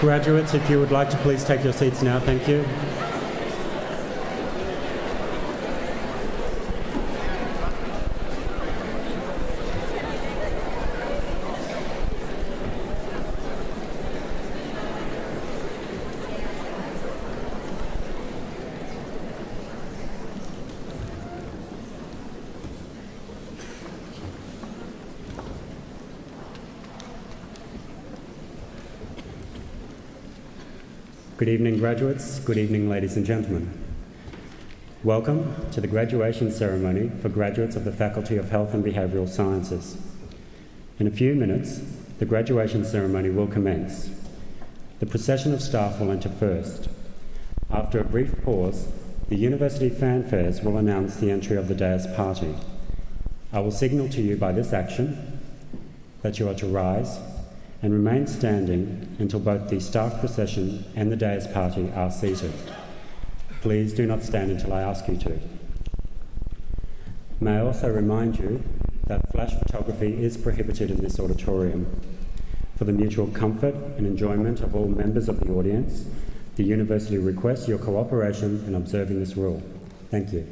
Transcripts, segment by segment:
Graduates, if you would like to please take your seats now, thank you. Good evening, graduates. Good evening, ladies and gentlemen. Welcome to the graduation ceremony for graduates of the Faculty of Health and Behavioural Sciences. In a few minutes, the graduation ceremony will commence. The procession of staff will enter first. After a brief pause, the university fanfares will announce the entry of the dais party. I will signal to you by this action that you are to rise and remain standing until both the staff procession and the dais party are seated. Please do not stand until I ask you to. May I also remind you that flash photography is prohibited in this auditorium. For the mutual comfort and enjoyment of all members of the audience, the university requests your cooperation in observing this rule. Thank you.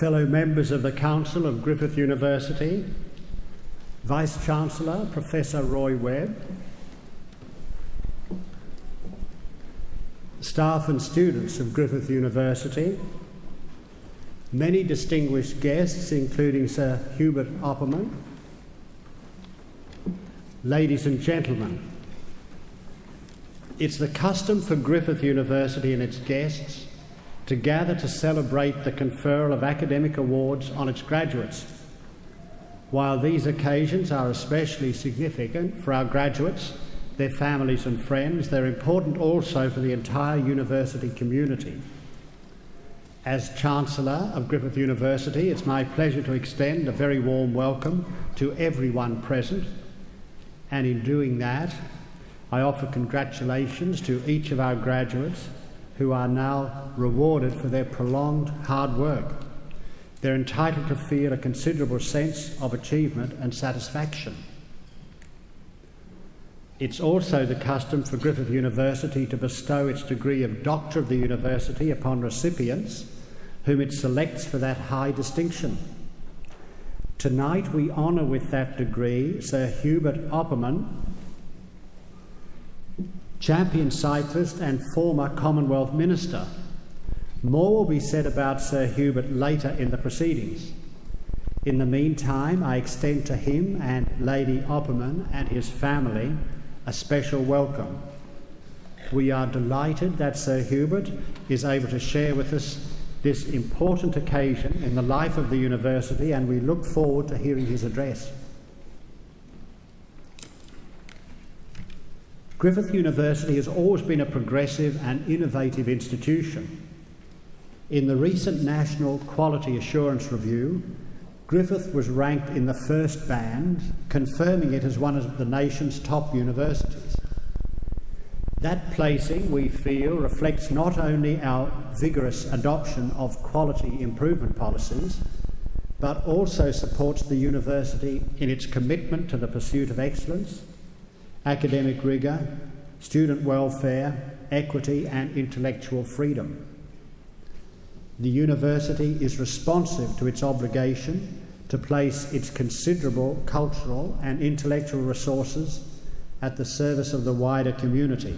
fellow members of the Council of Griffith University, Vice-Chancellor Professor Roy Webb, staff and students of Griffith University, many distinguished guests including Sir Hubert Opperman, ladies and gentlemen, it's the custom for Griffith University and its guests to gather to celebrate the conferral of academic awards on its graduates. While these occasions are especially significant for our graduates, their families and friends, they're important also for the entire university community. As Chancellor of Griffith University, it's my pleasure to extend a very warm welcome to everyone present, and in doing that, I offer congratulations to each of our graduates who are now rewarded for their prolonged hard work. They're entitled to feel a considerable sense of achievement and satisfaction. It's also the custom for Griffith University to bestow its degree of Doctor of the University upon recipients whom it selects for that high distinction. Tonight we honour with that degree Sir Hubert Opperman, champion cyclist and former Commonwealth Minister. More will be said about Sir Hubert later in the proceedings. In the meantime, I extend to him and Lady Opperman and his family a special welcome. We are delighted that Sir Hubert is able to share with us this important occasion in the life of the university, and we look forward to hearing his address. Griffith University has always been a progressive and innovative institution. In the recent National Quality Assurance Review, Griffith was ranked in the first band, confirming it as one of the nation's top universities. That placing, we feel, reflects not only our vigorous adoption of quality improvement policies, but also supports the university in its commitment to the pursuit of excellence, academic rigour, student welfare, equity and intellectual freedom. The university is responsive to its obligation to place its considerable cultural and intellectual resources at the service of the wider community.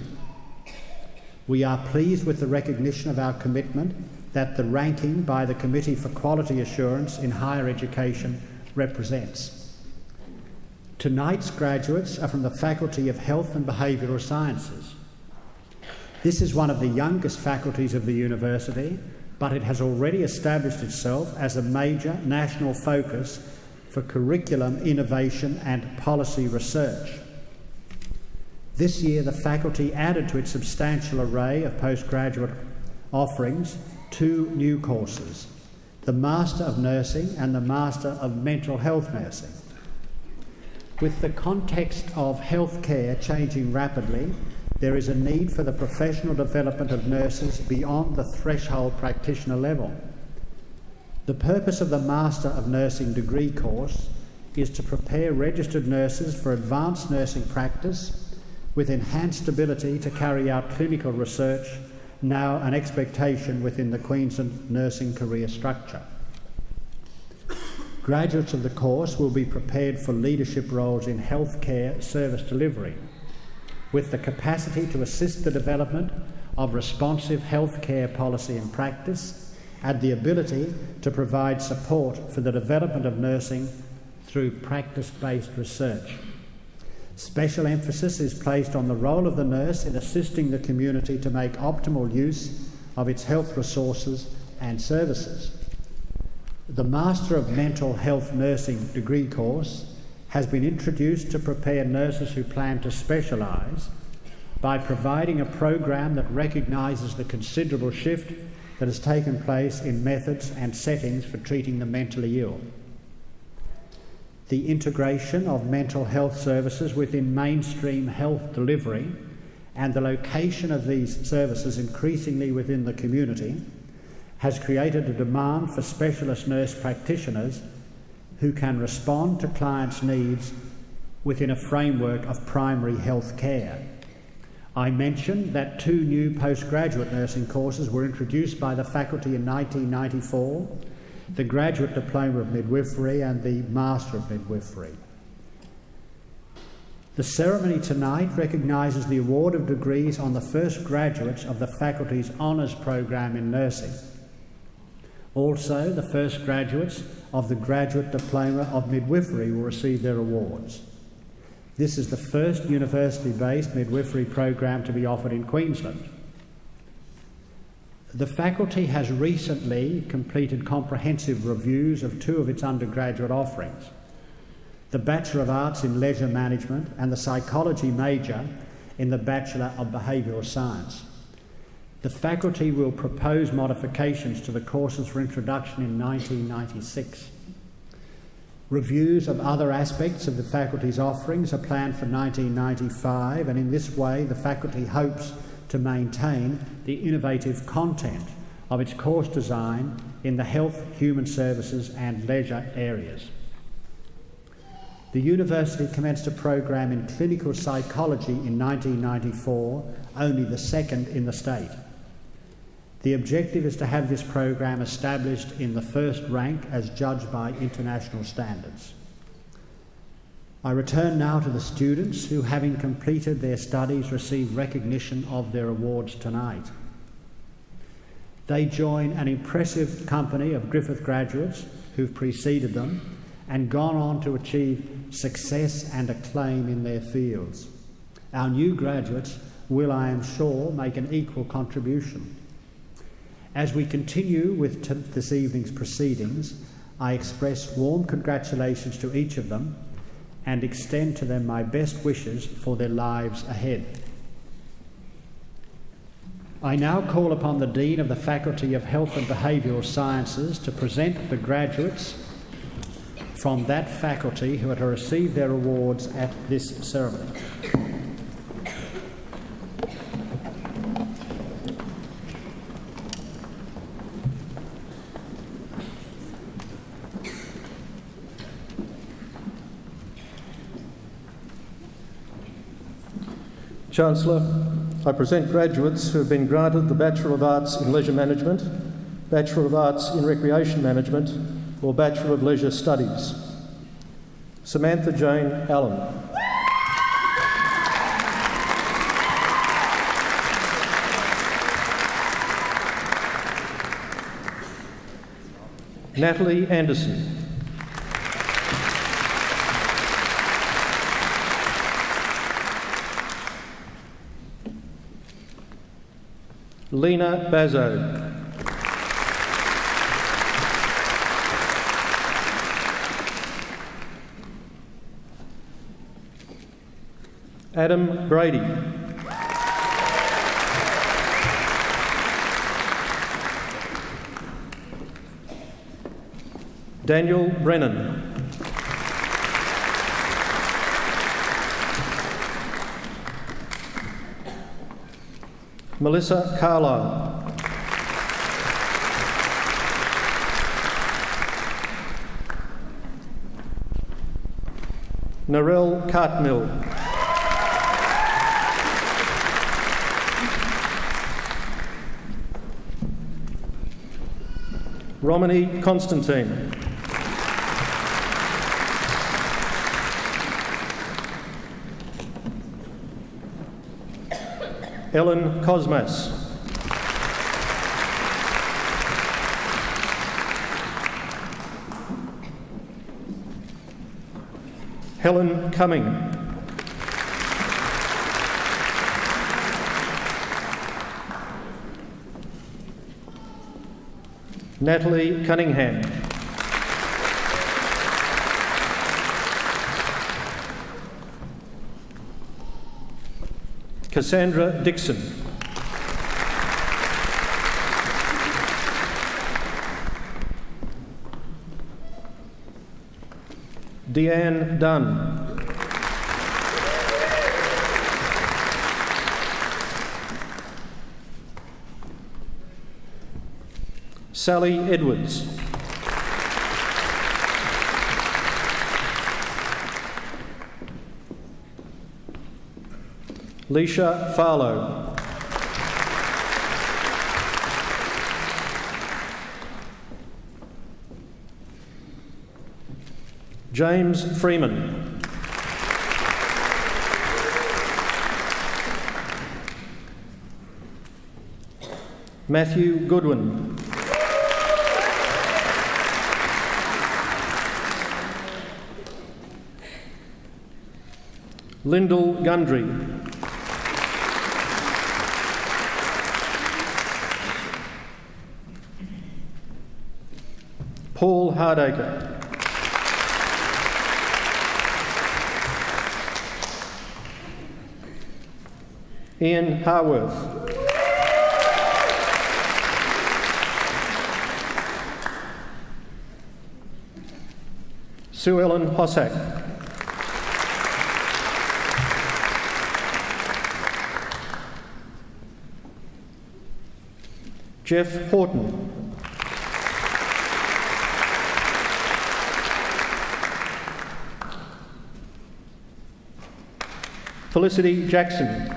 We are pleased with the recognition of our commitment that the ranking by the Committee for Quality Assurance in Higher Education represents. Tonight's graduates are from the Faculty of Health and Behavioural Sciences. This is one of the youngest faculties of the university, but it has already established itself as a major national focus for curriculum innovation and policy research. This year, the faculty added to its substantial array of postgraduate offerings 2 new courses, the Master of Nursing and the Master of Mental Health Nursing. With the context of healthcare changing rapidly, there is a need for the professional development of nurses beyond the threshold practitioner level. The purpose of the Master of Nursing degree course is to prepare registered nurses for advanced nursing practice with enhanced ability to carry out clinical research, now an expectation within the Queensland nursing career structure. Graduates of the course will be prepared for leadership roles in healthcare service delivery, with the capacity to assist the development of responsive healthcare policy and practice, and the ability to provide support for the development of nursing through practice-based research. Special emphasis is placed on the role of the nurse in assisting the community to make optimal use of its health resources and services. The Master of Mental Health Nursing degree course has been introduced to prepare nurses who plan to specialise by providing a program that recognises the considerable shift that has taken place in methods and settings for treating the mentally ill. The integration of mental health services within mainstream health delivery and the location of these services increasingly within the community has created a demand for specialist nurse practitioners who can respond to clients' needs within a framework of primary health care. I mentioned that 2 new postgraduate nursing courses were introduced by the faculty in 1994, the Graduate Diploma of Midwifery and the Master of Midwifery. The ceremony tonight recognises the award of degrees on the first graduates of the faculty's Honours Programme in Nursing. Also, the first graduates of the Graduate Diploma of Midwifery will receive their awards. This is the first university-based midwifery program to be offered in Queensland. The faculty has recently completed comprehensive reviews of two of its undergraduate offerings, the Bachelor of Arts in Leisure Management and the Psychology major in the Bachelor of Behavioural Science. The faculty will propose modifications to the courses for introduction in 1996. Reviews of other aspects of the faculty's offerings are planned for 1995, and in this way the faculty hopes to maintain the innovative content of its course design in the health, human services and leisure areas. The university commenced a program in clinical psychology in 1994, only the second in the state. The objective is to have this program established in the first rank as judged by international standards. I return now to the students who, having completed their studies, receive recognition of their awards tonight. They join an impressive company of Griffith graduates who've preceded them and gone on to achieve success and acclaim in their fields. Our new graduates will, I am sure, make an equal contribution. As we continue with this evening's proceedings, I express warm congratulations to each of them and extend to them my best wishes for their lives ahead. I now call upon the Dean of the Faculty of Health and Behavioural Sciences to present the graduates from that faculty who are to receive their awards at this ceremony. Chancellor, I present graduates who have been granted the Bachelor of Arts in Leisure Management, Bachelor of Arts in Recreation Management or Bachelor of Leisure Studies. Samantha Jane Allen. Natalie Anderson. Lena Bazzo. Adam Brady. Daniel Brennan. Melissa Carlisle. Narelle Cartmill. Romany Constantine. Ellen Cosmas. Helen Cumming. Natalie Cunningham. Cassandra Dixon. Deanne Dunn. Sally Edwards. Leisha Farlow. James Freeman. Matthew Goodwin. Lyndall Gundry. Paul Hardacre. Ian Harworth. Sue Ellen Hossack. Jeff Horton. Felicity Jackson.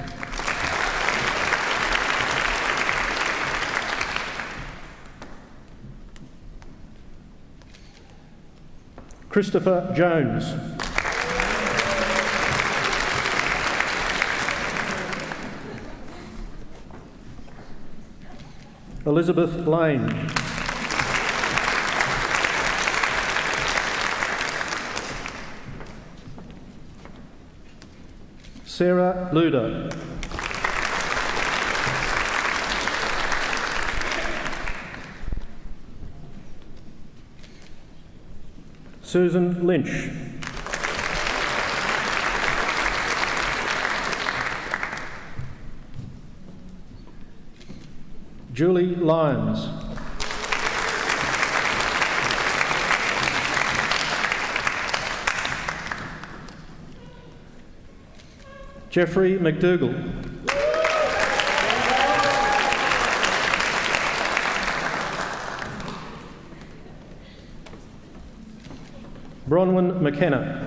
Christopher Jones. Elizabeth Lane. Sarah Luder. Susan Lynch. Julie Lyons. Jeffrey McDougall. Bronwyn McKenna.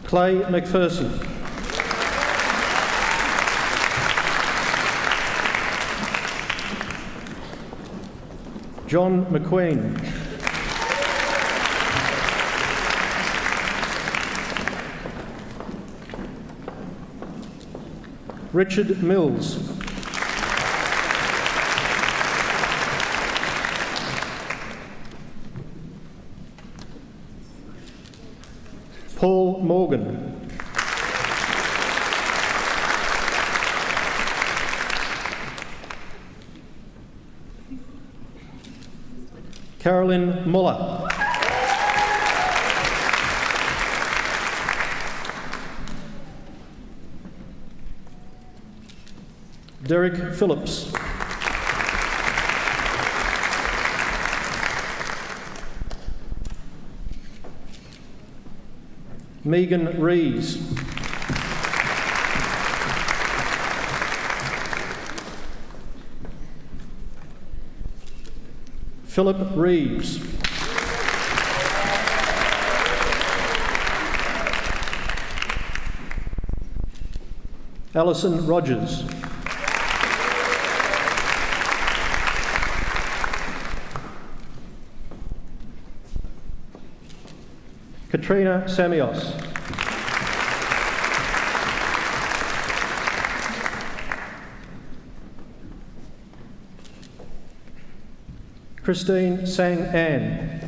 Clay McPherson. John McQueen. Richard Mills. Paul Morgan. Carolyn Muller. Derek Phillips. Megan Rees. Philip Reeves. Alison Rogers. Katrina Samios. Christine Sang Ann.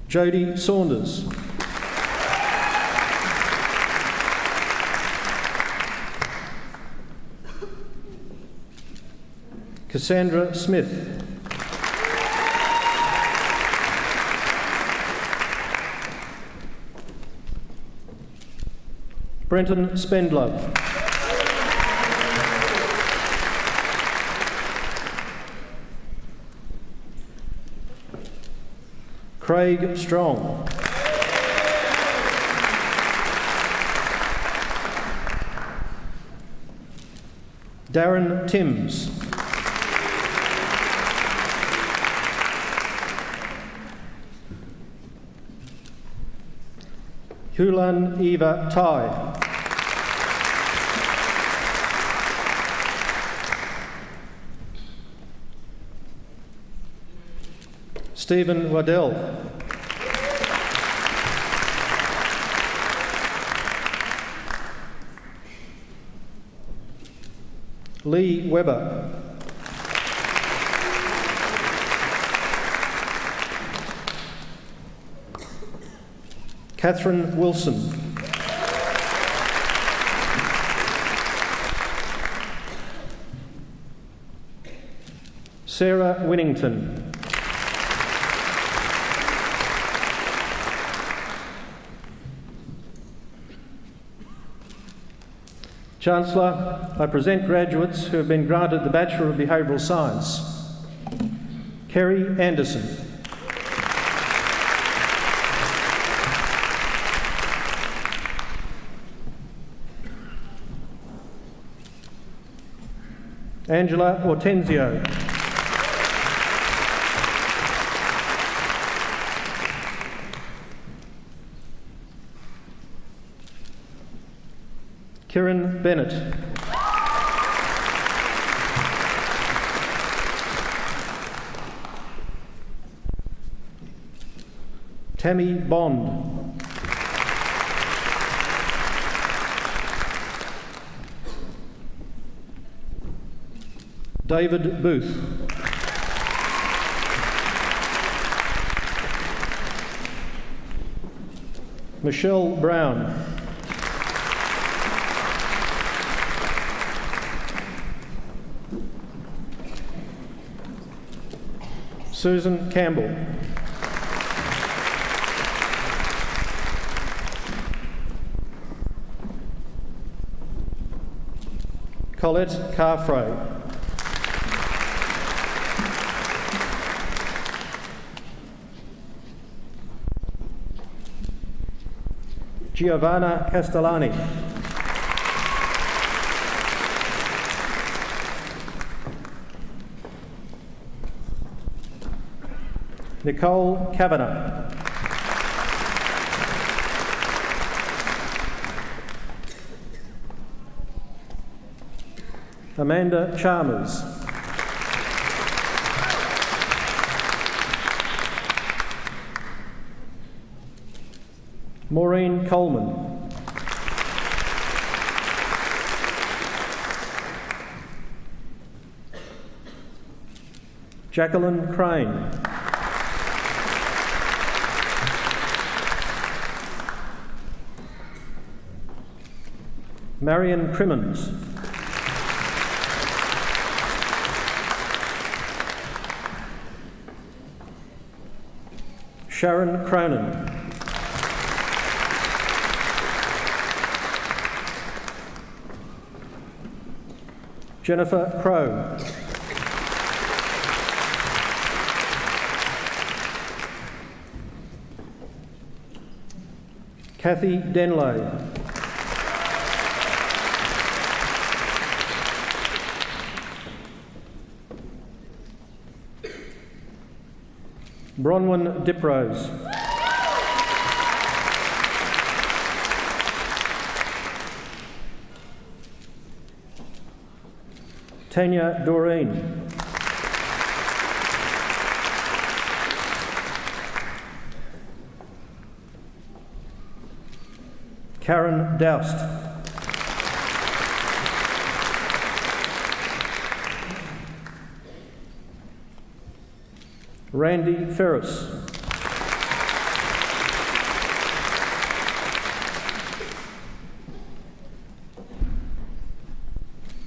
Jodie Saunders. Cassandra Smith. Brenton Spendlove. Craig Strong. Darren Timms. Kulan Eva Tai. Stephen Waddell. Lee Webber. Catherine Wilson. Sarah Winnington. Chancellor, I present graduates who have been granted the Bachelor of Behavioural Science. Kerry Anderson. Angela Hortensio. Kieran Bennett. Tammy Bond. David Booth. Michelle Brown. Susan Campbell. Colette Carfrae. Giovanna Castellani. Nicole Kavanagh. Amanda Chalmers. Maureen Coleman. Jacqueline Crane. Marion Crimmins. Sharon Cronin. Jennifer Crow. Kathy Denley. Bronwyn Diprose. Tanya Doreen. Karen Doust. Randy Ferris.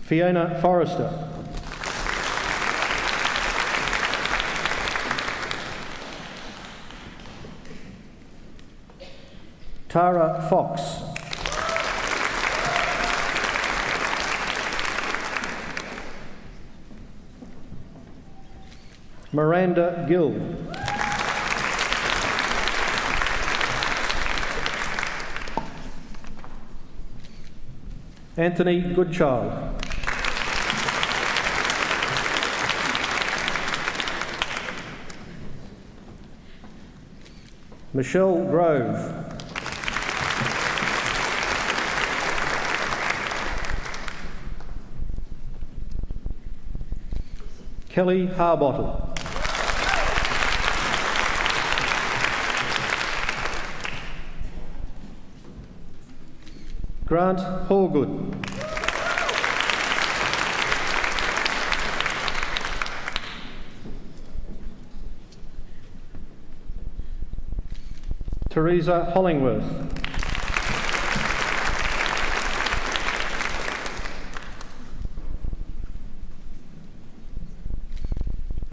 Fiona Forrester. Tara Fox. Miranda Gill. Anthony Goodchild. Michelle Grove. Kelly Harbottle. Grant Hallgood. Teresa Hollingworth.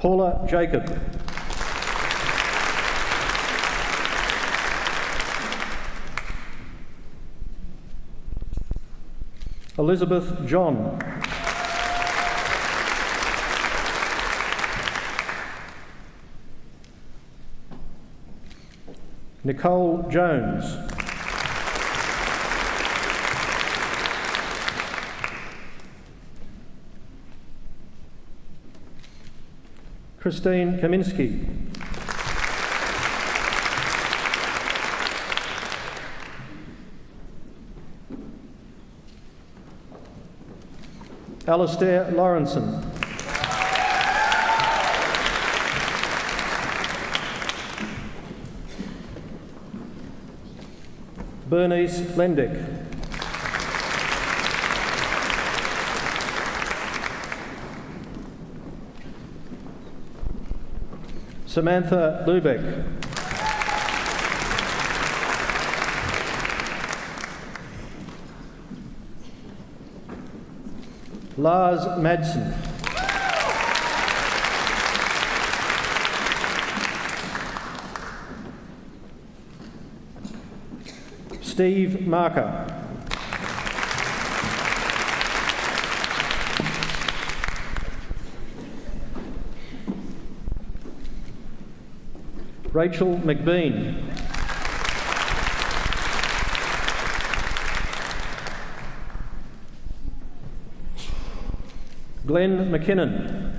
Paula Jacob. Elizabeth John. Nicole Jones. Christine Kaminski. Alistair Lawrenson. Bernice Lendick. Samantha Lubeck. Lars Madsen. Steve Marker. Rachel McBean. Glenn McKinnon.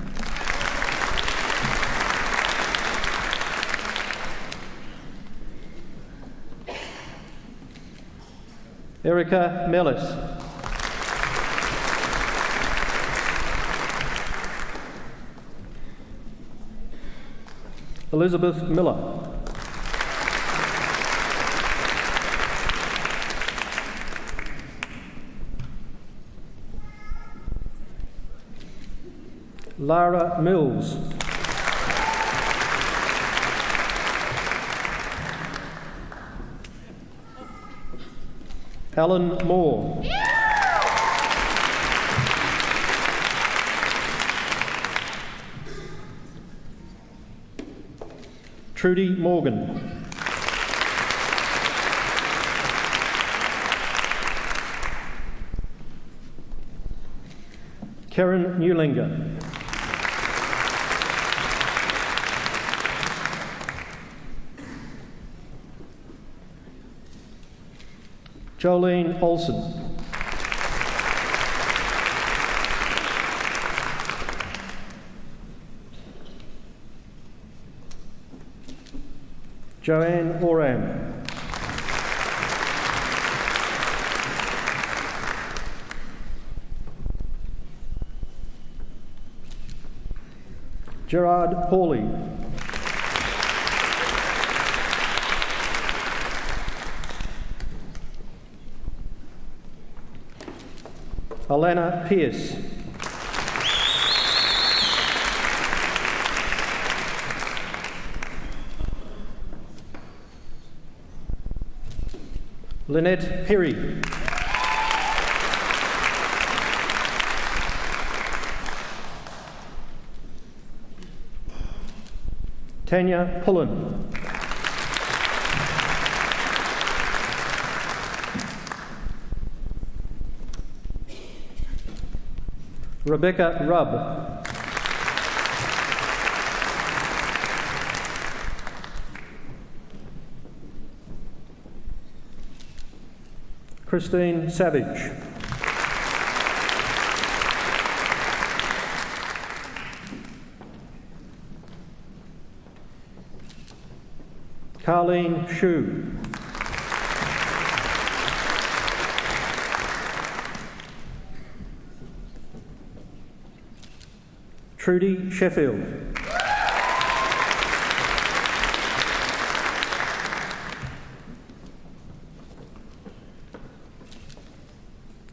Erica Mellis. Elizabeth Miller. Lara Mills. Alan Moore. Trudy Morgan. Karen Newlinger. Jolene Olsen. Joanne Oram. Gerard Hawley. Alana Pierce. Lynette Perry. Tanya Pullen. Rebecca Rubb. Christine Savage. Carleen Shue. Trudy Sheffield.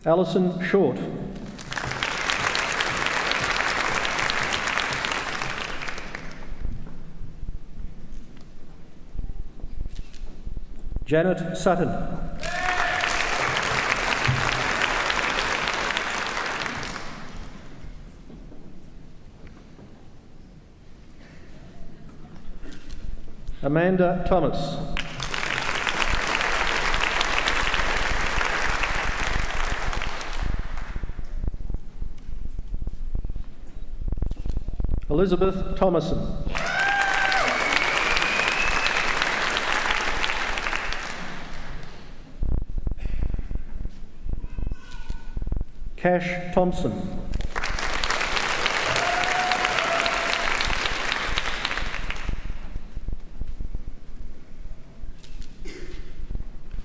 Alison Short. Janet Sutton. Amanda Thomas. Elizabeth Thomason. Cash Thompson.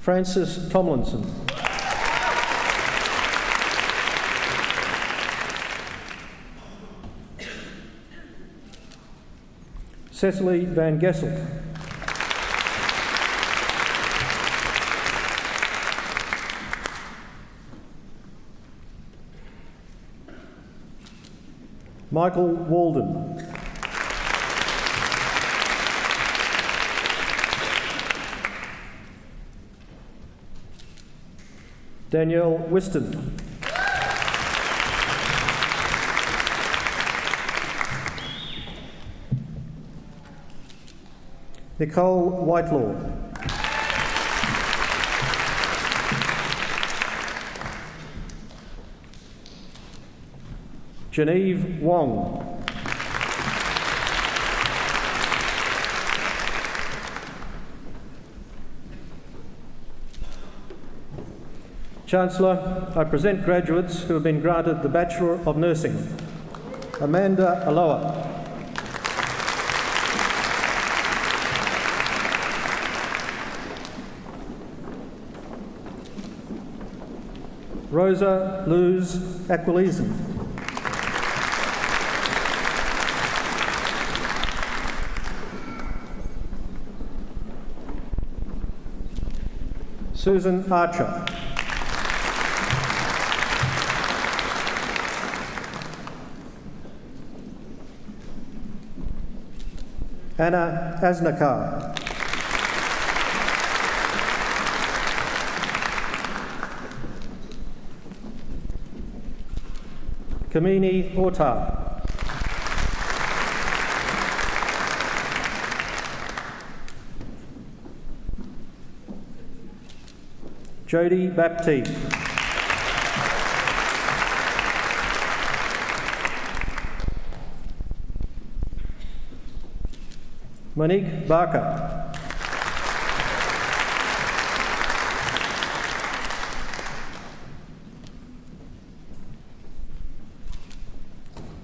Francis Tomlinson. Cecily Van Gessel. Michael Walden. Danielle Whiston. Nicole Whitelaw. Genevieve Wong. Chancellor, I present graduates who have been granted the Bachelor of Nursing. Amanda Aloha. Rosa Luz Aquilizan. Susan Archer. Anna Asnakar. Kamini Ota. Jody Baptiste. Monique Barker.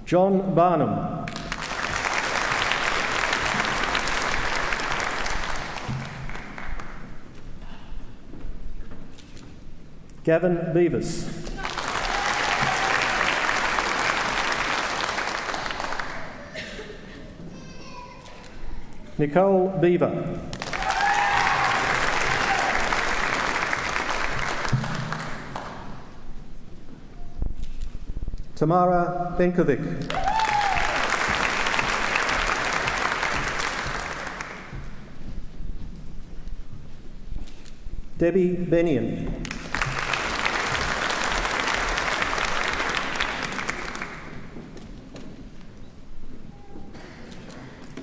John Barnum. Gavin Beavis. Nicole Beaver. Tamara Benkovic. Debbie Benion.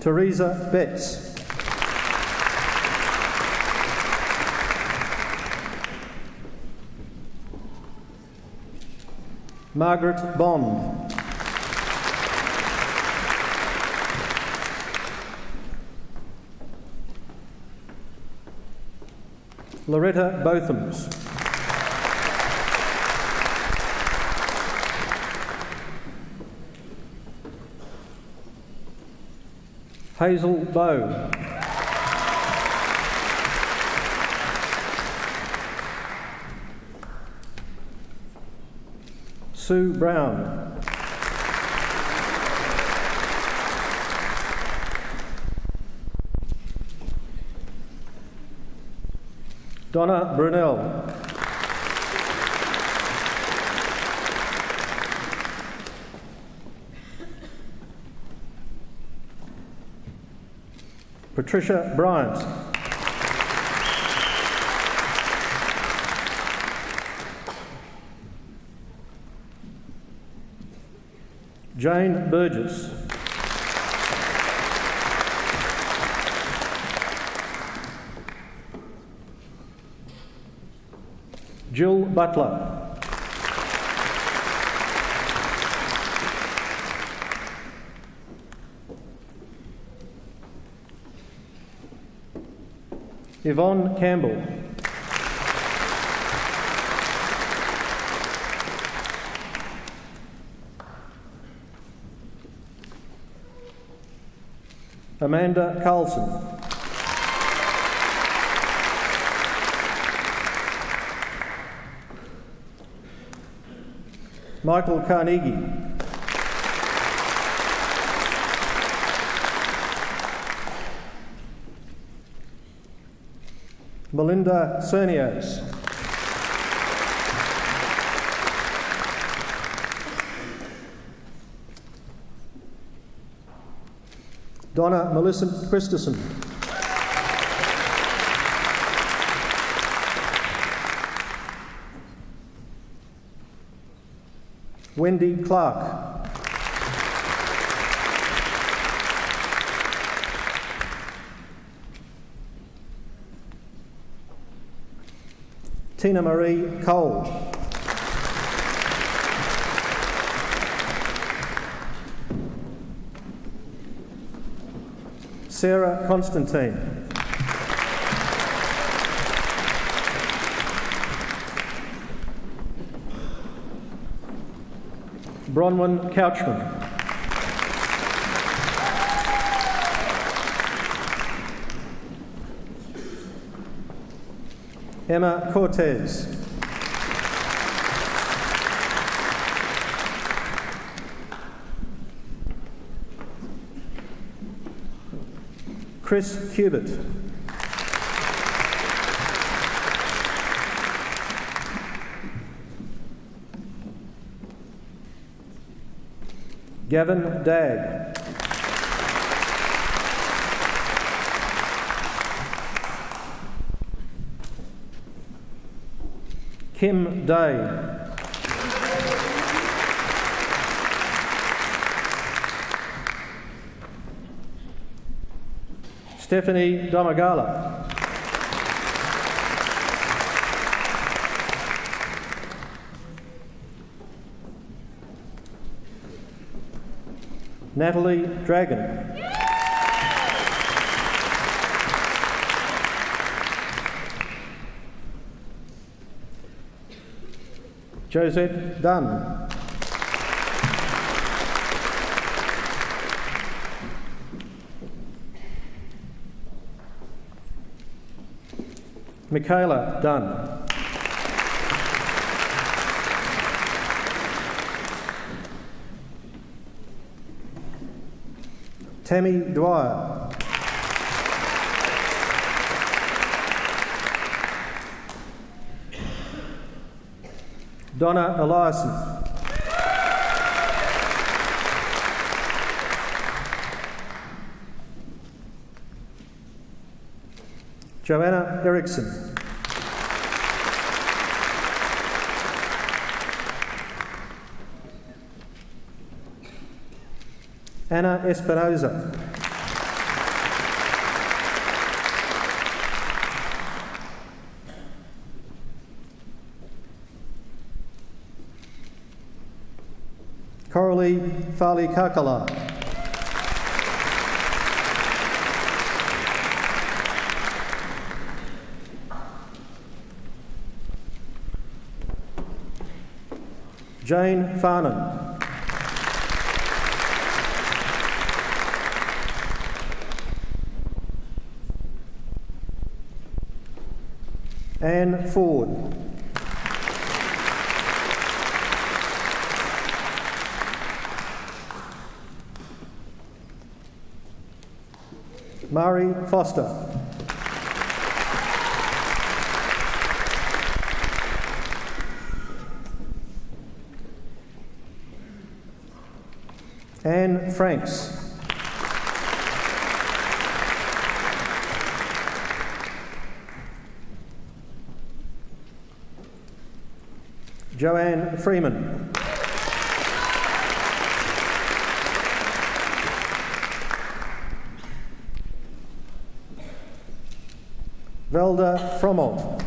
Teresa Betts. Margaret Bond. Loretta Bothams. Hazel Bowe. Sue Brown. Donna Brunel. Patricia Bryant. Jane Burgess. Jill Butler. Yvonne Campbell. Amanda Carlson. Michael Carnegie. Melinda Cernios. Donna Millicent Christensen. Wendy Clark. Tina Marie Cole. Sarah Constantine. Bronwyn Couchman. Emma Cortez. Chris Hubert. Gavin Dagg. Kim Day. Stephanie Domagala. Natalie Dragon. Josette Dunn. Michaela Dunn. Tammy Dwyer. Donna Eliason. Joanna Erickson. Anna Espinoza. Coralie Farley Kakala. Jane Farnan. Anne Ford. Mari Foster. Anne Franks. Joanne Freeman. Velda Frommold.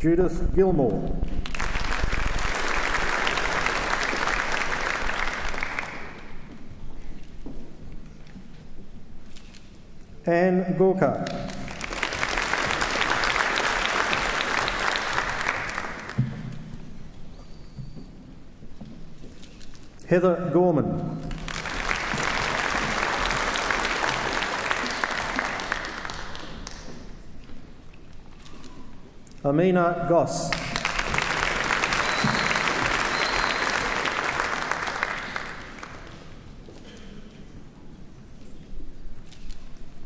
Judith Gilmore. Anne Gorka. Heather Gorman. Amina Goss.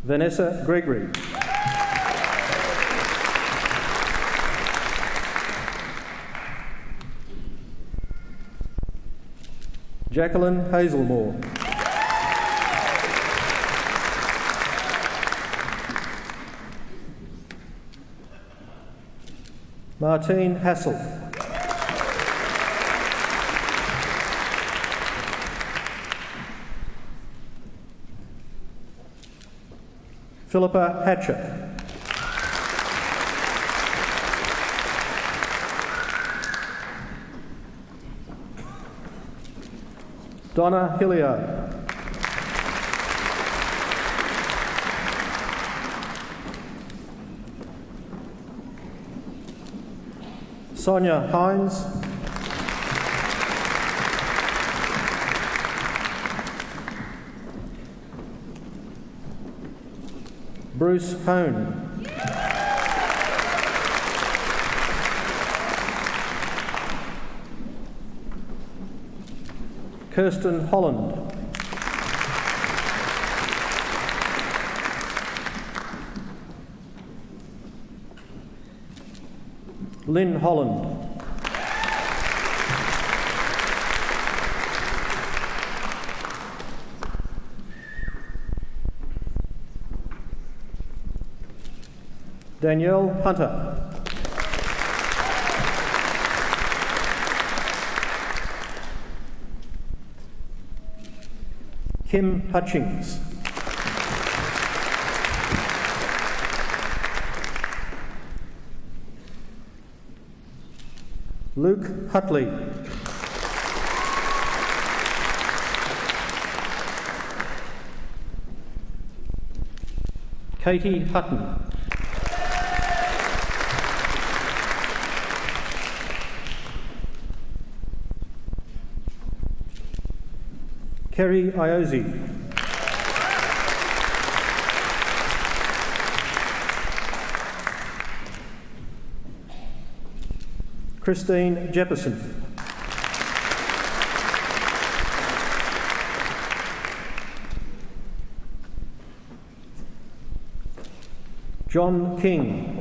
Vanessa Gregory. Jacqueline Hazelmore. Martine Hassel. Philippa Hatcher. Donna Hilliard. Sonia Hines. Bruce Hone. Kirsten Holland. Lynn Holland. Danielle Hunter. Kim Hutchings. Luke Hutley. Katie Hutton. Kerry Iozzi. Christine Jefferson. John King.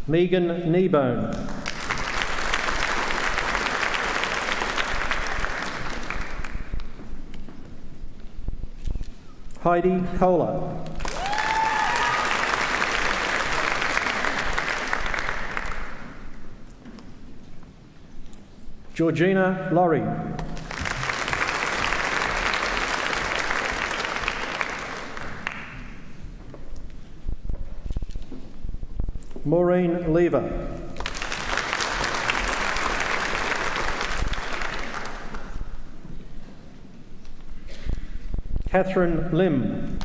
Megan Kneebone. Heidi Kohler. Georgina Laurie. Maureen Lever. Catherine Lim.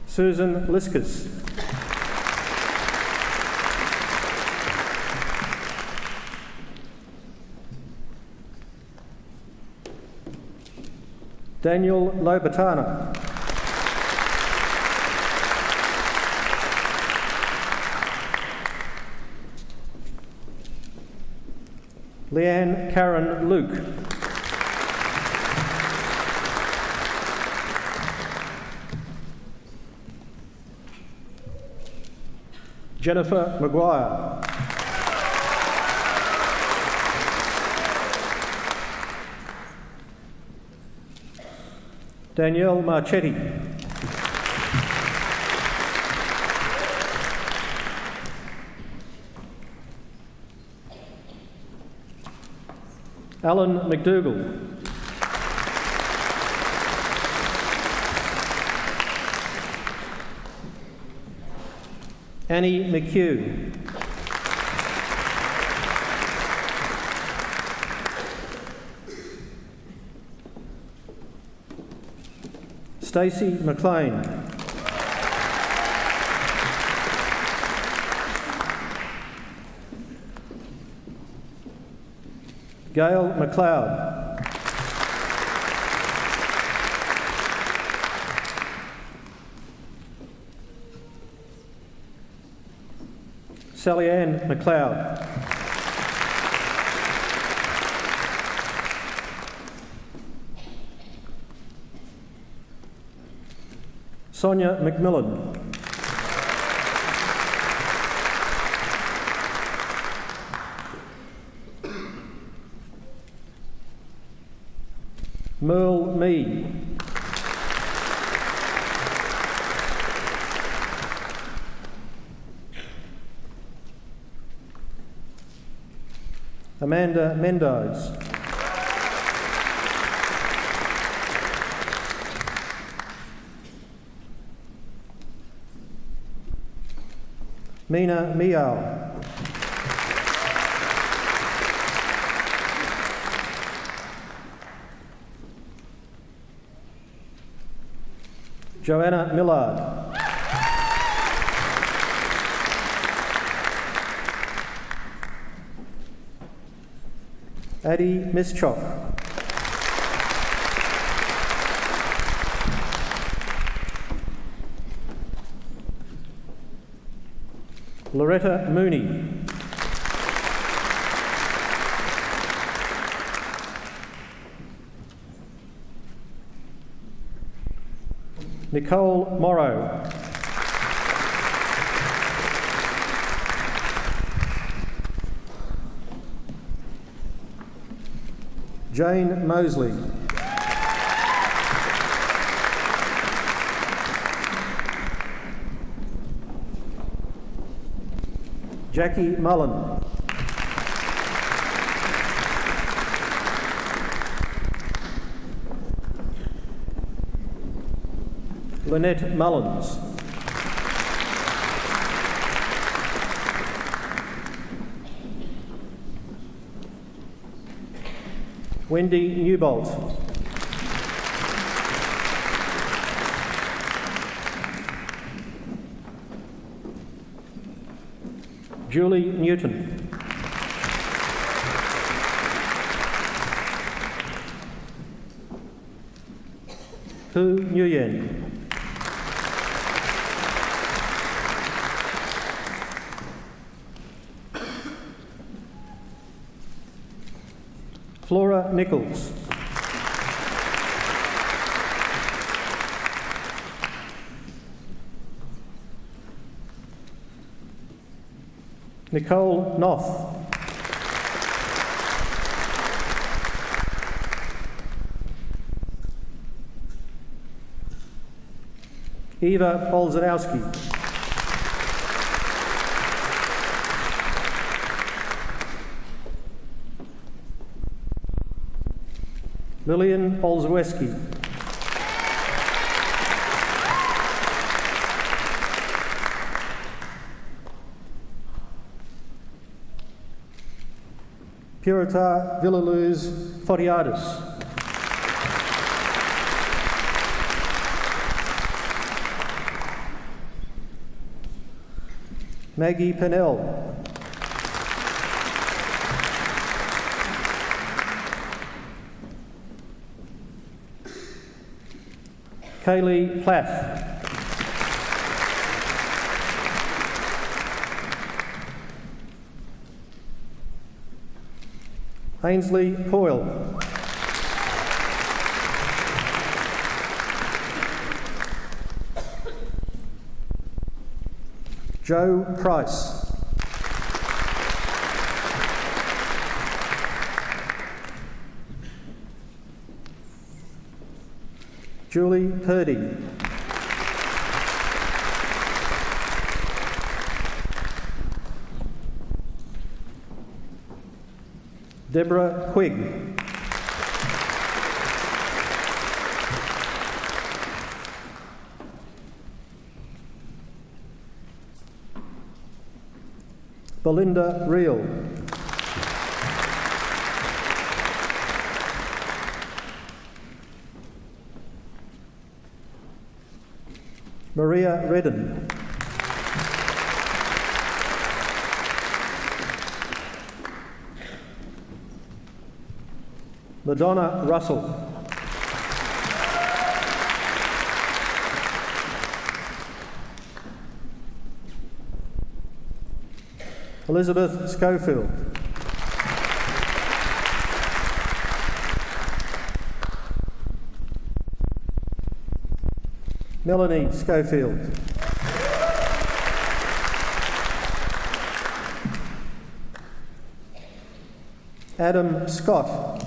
Susan Liskus. Daniel Lobatana. Leanne Karen Luke. Jennifer Maguire. Danielle Marchetti. Alan McDougall. Annie McHugh. Stacey McLean. Gail McLeod. Sally Ann McLeod. Sonia McMillan. Merle Mee. Amanda Mendes. Mina Miao. Joanna Millard. Addie Mischok. Loretta Mooney. Nicole Morrow. Jane Mosley. Jackie Mullen. Lynette Mullins. Wendy Newbolt. Julie Newton. Hu Nguyen. Flora Nichols. Nicole Noth. Eva Polzanowski. Lillian Olszewski. Purita Villaluz Fotiadis. Maggie Pennell. Kaylee Plath. Ainsley Hoyle. Joe Price. Julie Purdy. Deborah Quigg. Belinda Reel. Maria Redden. Madonna Russell. Elizabeth Schofield. Melanie Schofield. Adam Scott.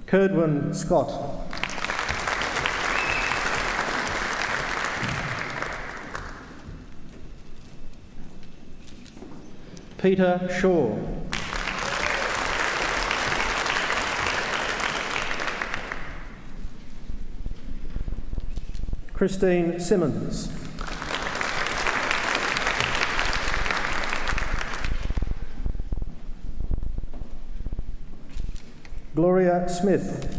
Curdwin Scott. Peter Shaw. Christine Simmons. Gloria Smith.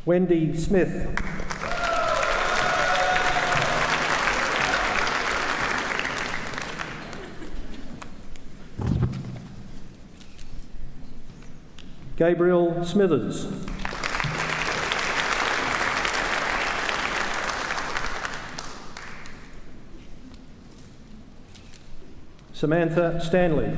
Wendy Smith. Gabriel Smithers. Samantha Stanley.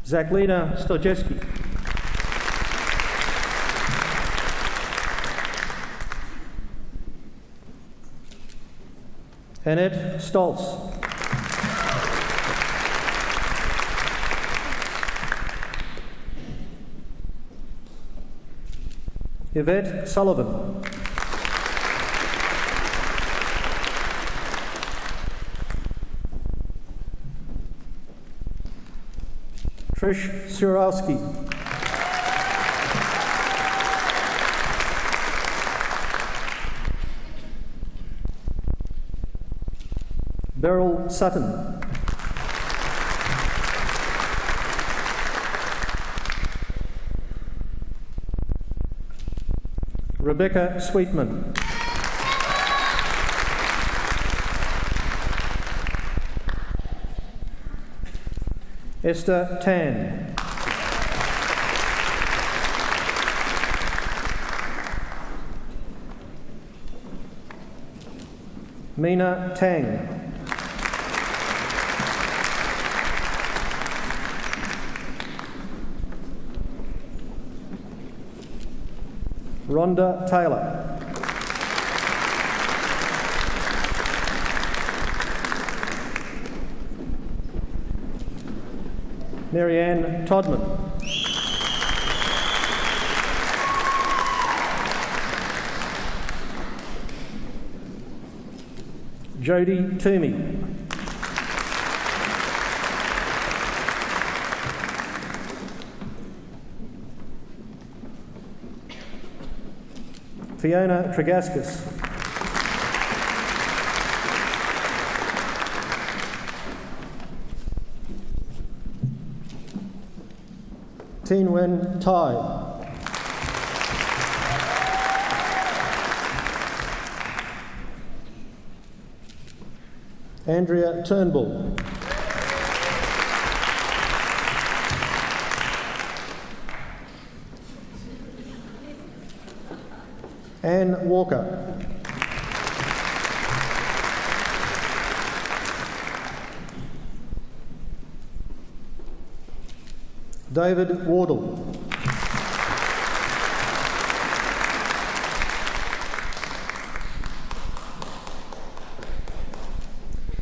Zachlina Stojewski. Annette Stoltz. Yvette Sullivan. Trish Surowski. Beryl Sutton. Rebecca Sweetman. Esther Tan. Mina Tang. Rhonda Taylor. Marianne Todman. Jodie Toomey. Fiona Tregaskis. Tin Wen Tai. Andrea Turnbull. Anne Walker. David Wardle.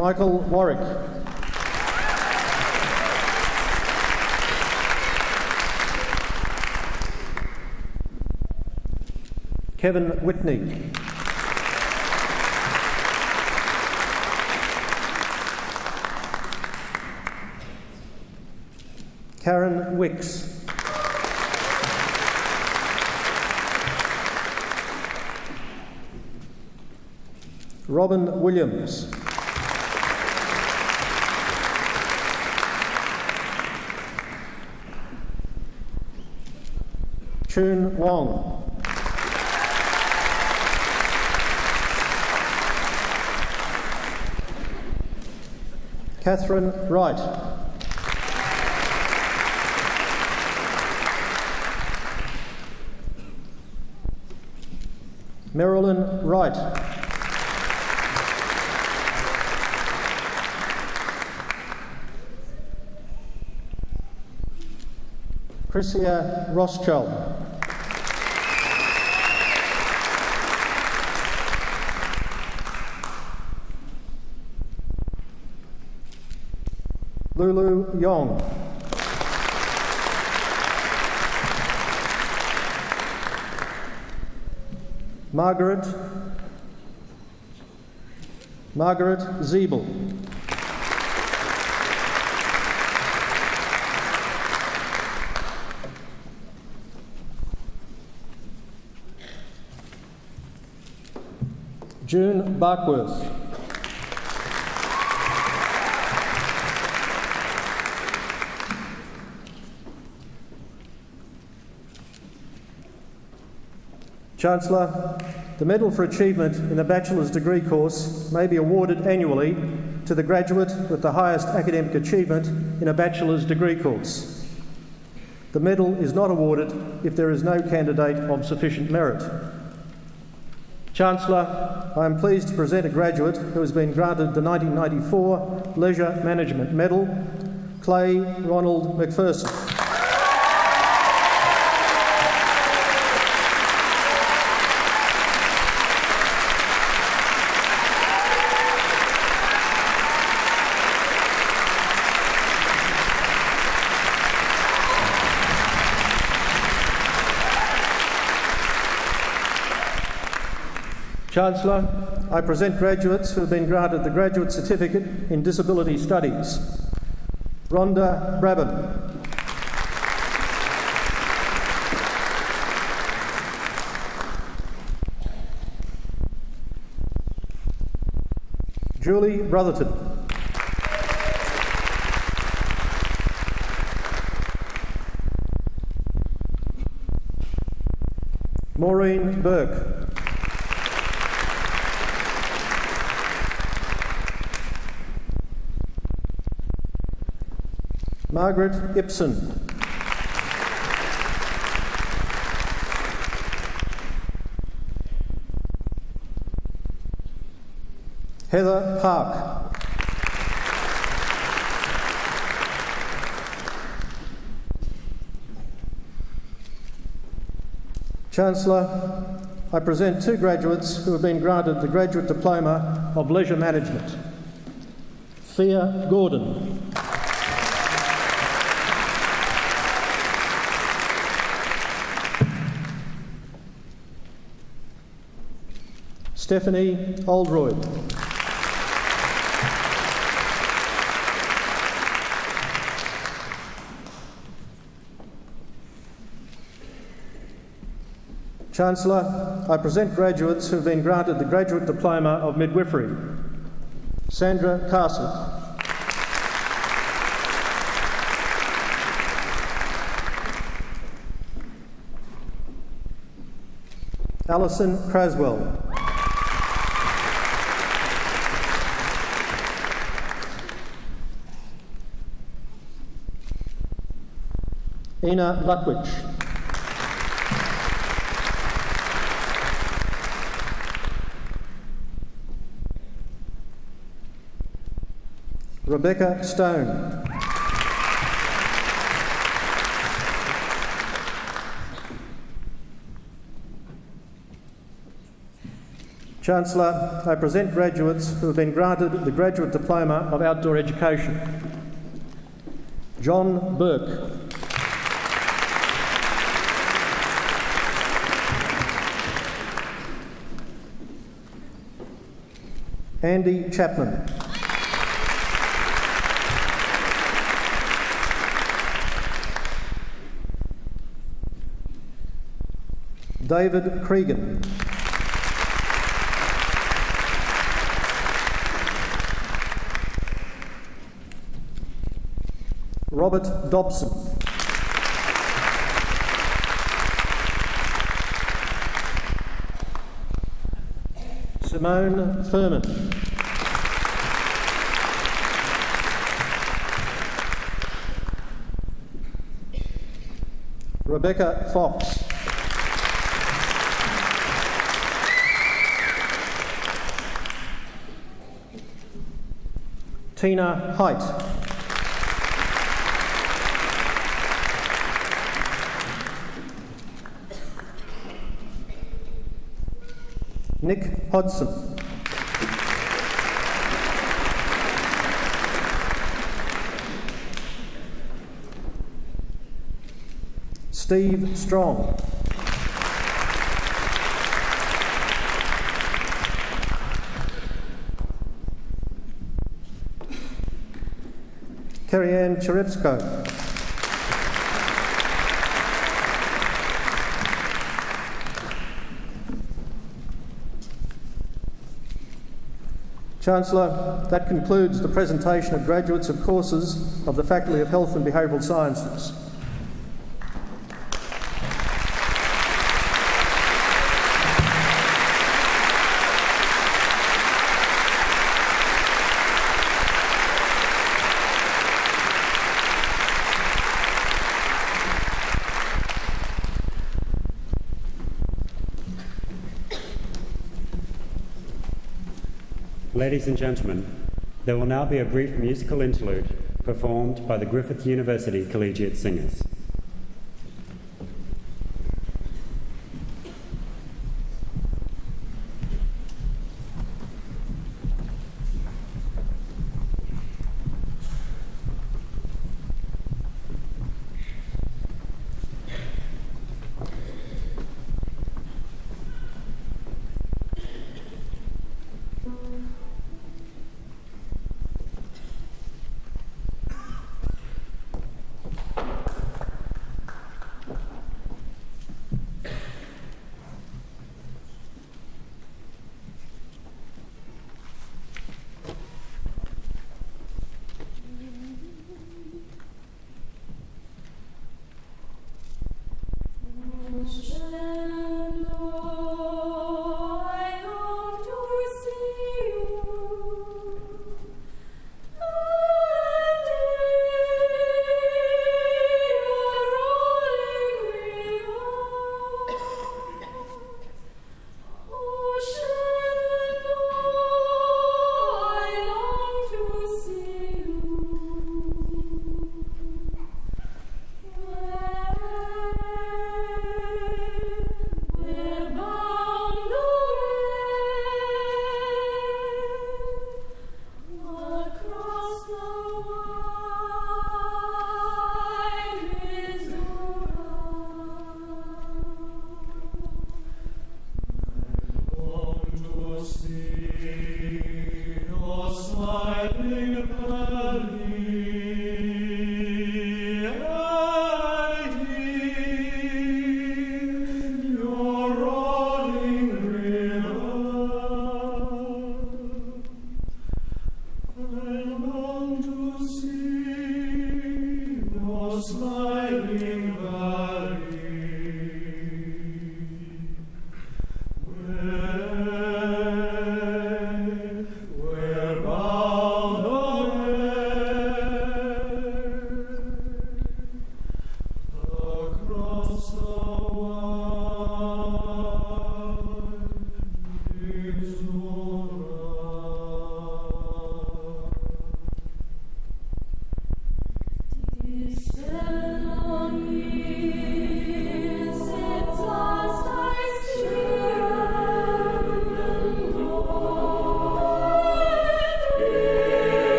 Michael Warwick. Kevin Whitney. Karen Wicks. Robin Williams. Chun Wong. Catherine Wright. Marilyn Wright. Chrissia Rothschild. Lulu Yong. Margaret Ziebel. June Barkworth. Chancellor, the Medal for Achievement in a bachelor's degree course may be awarded annually to the graduate with the highest academic achievement in a bachelor's degree course. The medal is not awarded if there is no candidate of sufficient merit. Chancellor, I am pleased to present a graduate who has been granted the 1994 Leisure Management Medal, Clay Ronald McPherson. Chancellor, I present graduates who have been granted the Graduate Certificate in Disability Studies. Rhonda Brabham. Julie Brotherton. Maureen Burke. Margaret Ibsen. Heather Park. Chancellor, I present two graduates who have been granted the Graduate Diploma of Leisure Management. Thea Gordon. Stephanie Oldroyd. Chancellor, I present graduates who have been granted the Graduate Diploma of Midwifery. Sandra Castle. Alison Craswell. Ina Lutwich. Rebecca Stone. Chancellor, I present graduates who have been granted the Graduate Diploma of Outdoor Education. John Burke. Andy Chapman. David Cregan. Robert Dobson. Simone Furman. Rebecca Fox. Tina Height. Nick Hodson. Steve Strong. Kerry-Ann Cherepsko. Chancellor, that concludes the presentation of graduates of courses of the Faculty of Health and Behavioural Sciences. Ladies and gentlemen, there will now be a brief musical interlude performed by the Griffith University Collegiate Singers.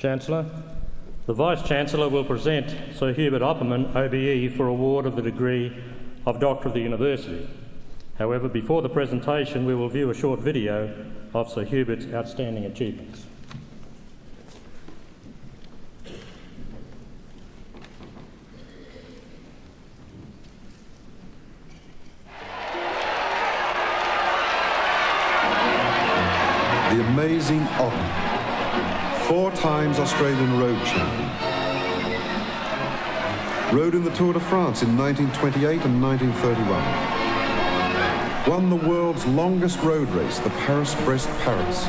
Chancellor. The Vice-Chancellor will present Sir Hubert Opperman, OBE, for award of the degree of Doctor of the University. However, before the presentation, we will view a short video of Sir Hubert's outstanding achievements. The amazing Oppie, 4 times Australian road champion. Rode in the Tour de France in 1928 and 1931. Won the world's longest road race, the Paris-Brest-Paris.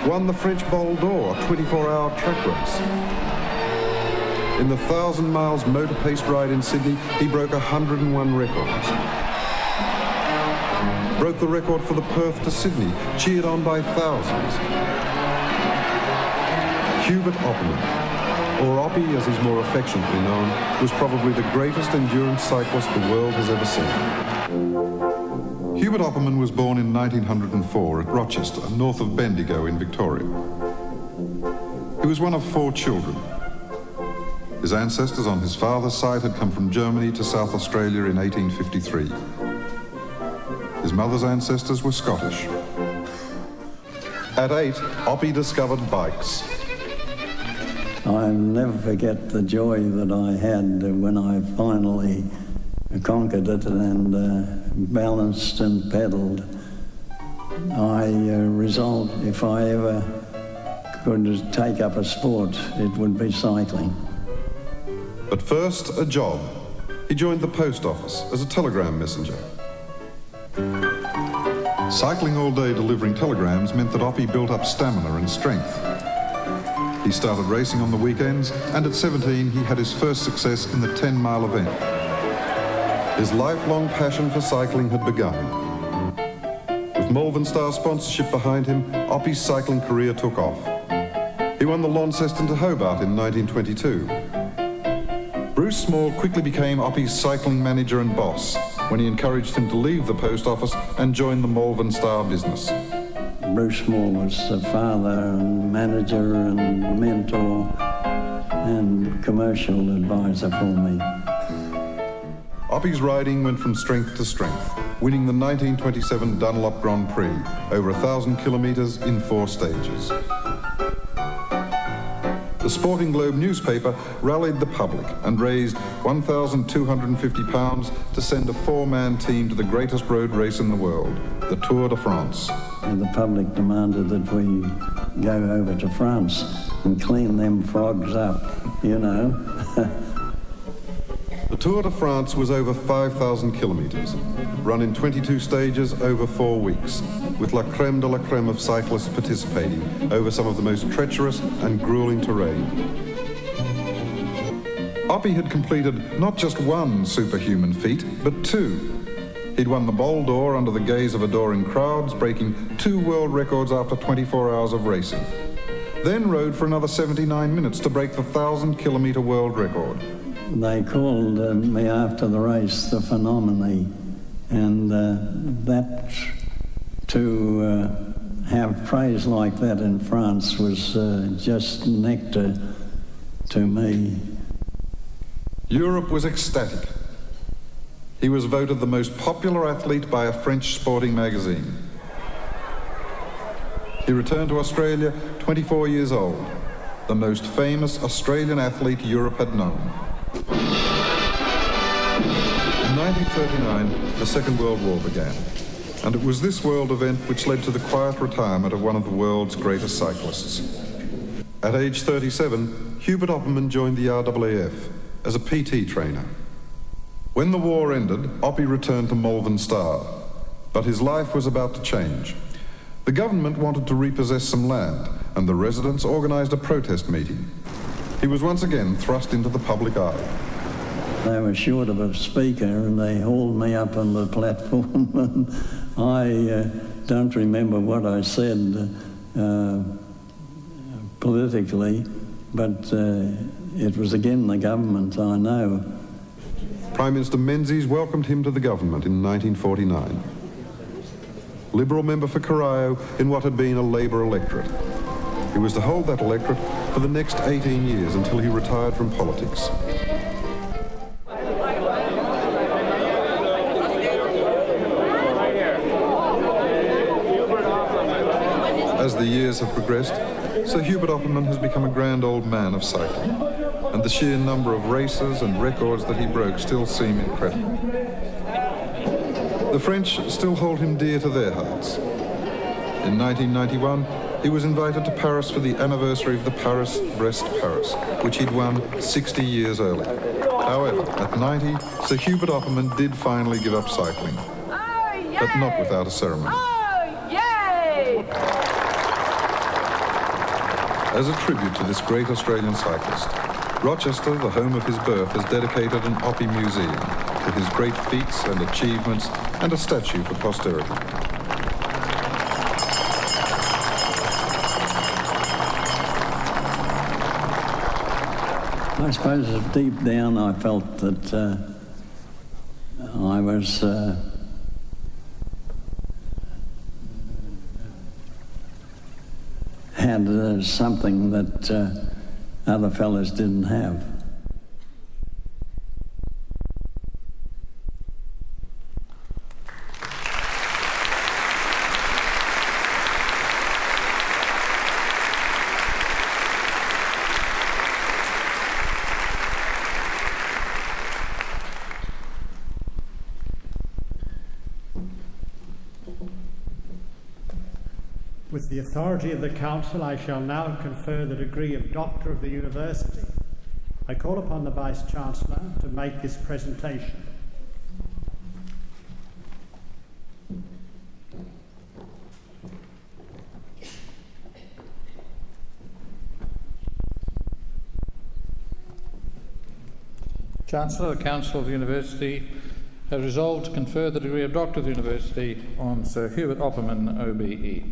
Won the French Bol d'Or, a 24-hour track race. In the 1,000 miles motor paced ride in Sydney, he broke 101 records. Broke the record for the Perth to Sydney, cheered on by thousands. Hubert Opperman, or Oppie as he's more affectionately known, was probably the greatest endurance cyclist the world has ever seen. Hubert Opperman was born in 1904 at Rochester, north of Bendigo in Victoria. He was one of 4 children. His ancestors on his father's side had come from Germany to South Australia in 1853. His mother's ancestors were Scottish. At 8, Oppie discovered bikes. I'll never forget the joy that I had when I finally conquered it and balanced and pedalled. I resolved if I ever could take up a sport, it would be cycling. But first, a job. He joined the post office as a telegram messenger. Cycling all day delivering telegrams meant that Oppie built up stamina and strength. He started racing on the weekends, and at 17 he had his first success in the 10-mile event. His lifelong passion for cycling had begun. With Malvern Star sponsorship behind him, Oppie's cycling career took off. He won the Launceston to Hobart in 1922. Bruce Small quickly became Oppie's cycling manager and boss when he encouraged him to leave the post office and join the Malvern Star business. Bruce Small was a father and manager and mentor and commercial advisor for me. Oppie's riding went from strength to strength, winning the 1927 Dunlop Grand Prix, over 1,000 kilometres in 4 stages. The Sporting Globe newspaper rallied the public and raised £1,250 to send a 4-man team to the greatest road race in the world, the Tour de France. And the public demanded that we go over to France and clean them frogs up, you know. The Tour de France was over 5,000 kilometres, run in 22 stages over 4 weeks, with la creme de la creme of cyclists participating over some of the most treacherous and grueling terrain. Oppie had completed not just 1 superhuman feat, but 2. He'd won the Bol d'Or under the gaze of adoring crowds, breaking 2 world records after 24 hours of racing. Then rode for another 79 minutes to break the 1,000-kilometre world record. They called me after the race the Phenomenon, and that to have praise like that in France was just nectar to me. Europe was ecstatic. He was voted the most popular athlete by a French sporting magazine. He returned to Australia 24 years old, the most famous Australian athlete Europe had known. In 1939, the Second World War began, and it was this world event which led to the quiet retirement of one of the world's greatest cyclists. At age 37, Hubert Opperman joined the RAAF as a PT trainer. When the war ended, Oppie returned to Malvern Star, but his life was about to change. The government wanted to repossess some land, and the residents organised a protest meeting. He was once again thrust into the public eye. They were short of a speaker and they hauled me up on the platform and I don't remember what I said politically, but it was again the government, I know. Prime Minister Menzies welcomed him to the government in 1949. Liberal member for Corio in what had been a Labour electorate. He was to hold that electorate for the next 18 years until he retired from politics. As the years have progressed, Sir Hubert Opperman has become a grand old man of cycling, and the sheer number of races and records that he broke still seem incredible. The French still hold him dear to their hearts. In 1991, he was invited to Paris for the anniversary of the Paris-Brest-Paris, which he'd won 60 years earlier. However, at 90, Sir Hubert Opperman did finally give up cycling, but not without a ceremony. As a tribute to this great Australian cyclist, Rochester, the home of his birth, has dedicated an Oppie museum to his great feats and achievements and a statue for posterity. I suppose deep down I felt that I was had something that other fellas didn't have. With the authority of the Council, I shall now confer the degree of Doctor of the University. I call upon the Vice-Chancellor to make this presentation. Chancellor, the Council of the University has resolved to confer the degree of Doctor of the University on Sir Hubert Opperman, OBE.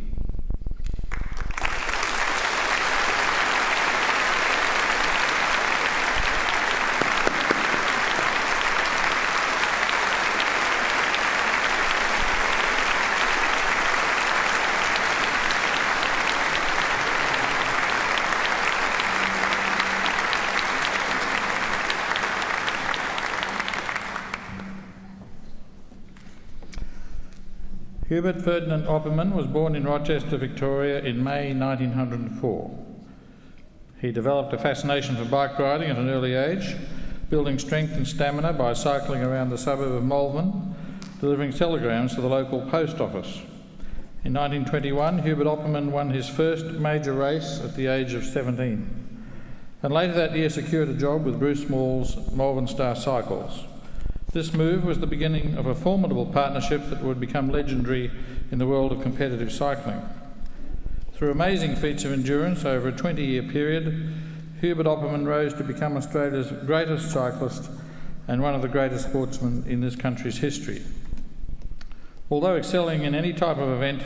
Hubert Ferdinand Opperman was born in Rochester, Victoria in May 1904. He developed a fascination for bike riding at an early age, building strength and stamina by cycling around the suburb of Malvern, delivering telegrams to the local post office. In 1921, Hubert Opperman won his first major race at the age of 17, and later that year secured a job with Bruce Small's Malvern Star Cycles. This move was the beginning of a formidable partnership that would become legendary in the world of competitive cycling. Through amazing feats of endurance over a 20-year period, Hubert Opperman rose to become Australia's greatest cyclist and one of the greatest sportsmen in this country's history. Although excelling in any type of event,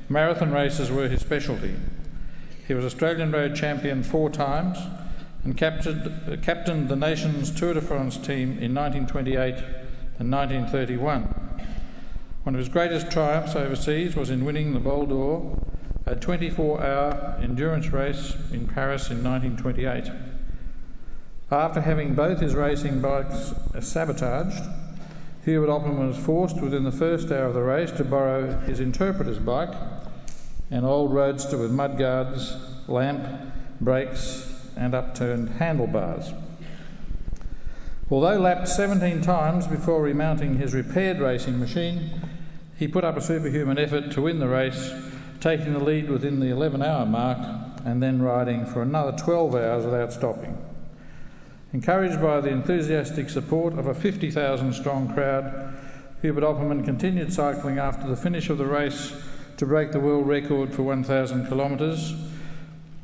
marathon races were his specialty. He was Australian road champion 4 times and captained the nation's Tour de France team in 1928 and 1931. One of his greatest triumphs overseas was in winning the Bol d'Or, a 24-hour endurance race in Paris in 1928. After having both his racing bikes sabotaged, Hubert Opperman was forced within the first hour of the race to borrow his interpreter's bike, an old roadster with mudguards, lamp, brakes and upturned handlebars. Although lapped 17 times before remounting his repaired racing machine, he put up a superhuman effort to win the race, taking the lead within the 11-hour mark and then riding for another 12 hours without stopping. Encouraged by the enthusiastic support of a 50,000-strong crowd, Hubert Opperman continued cycling after the finish of the race to break the world record for 1,000 kilometres,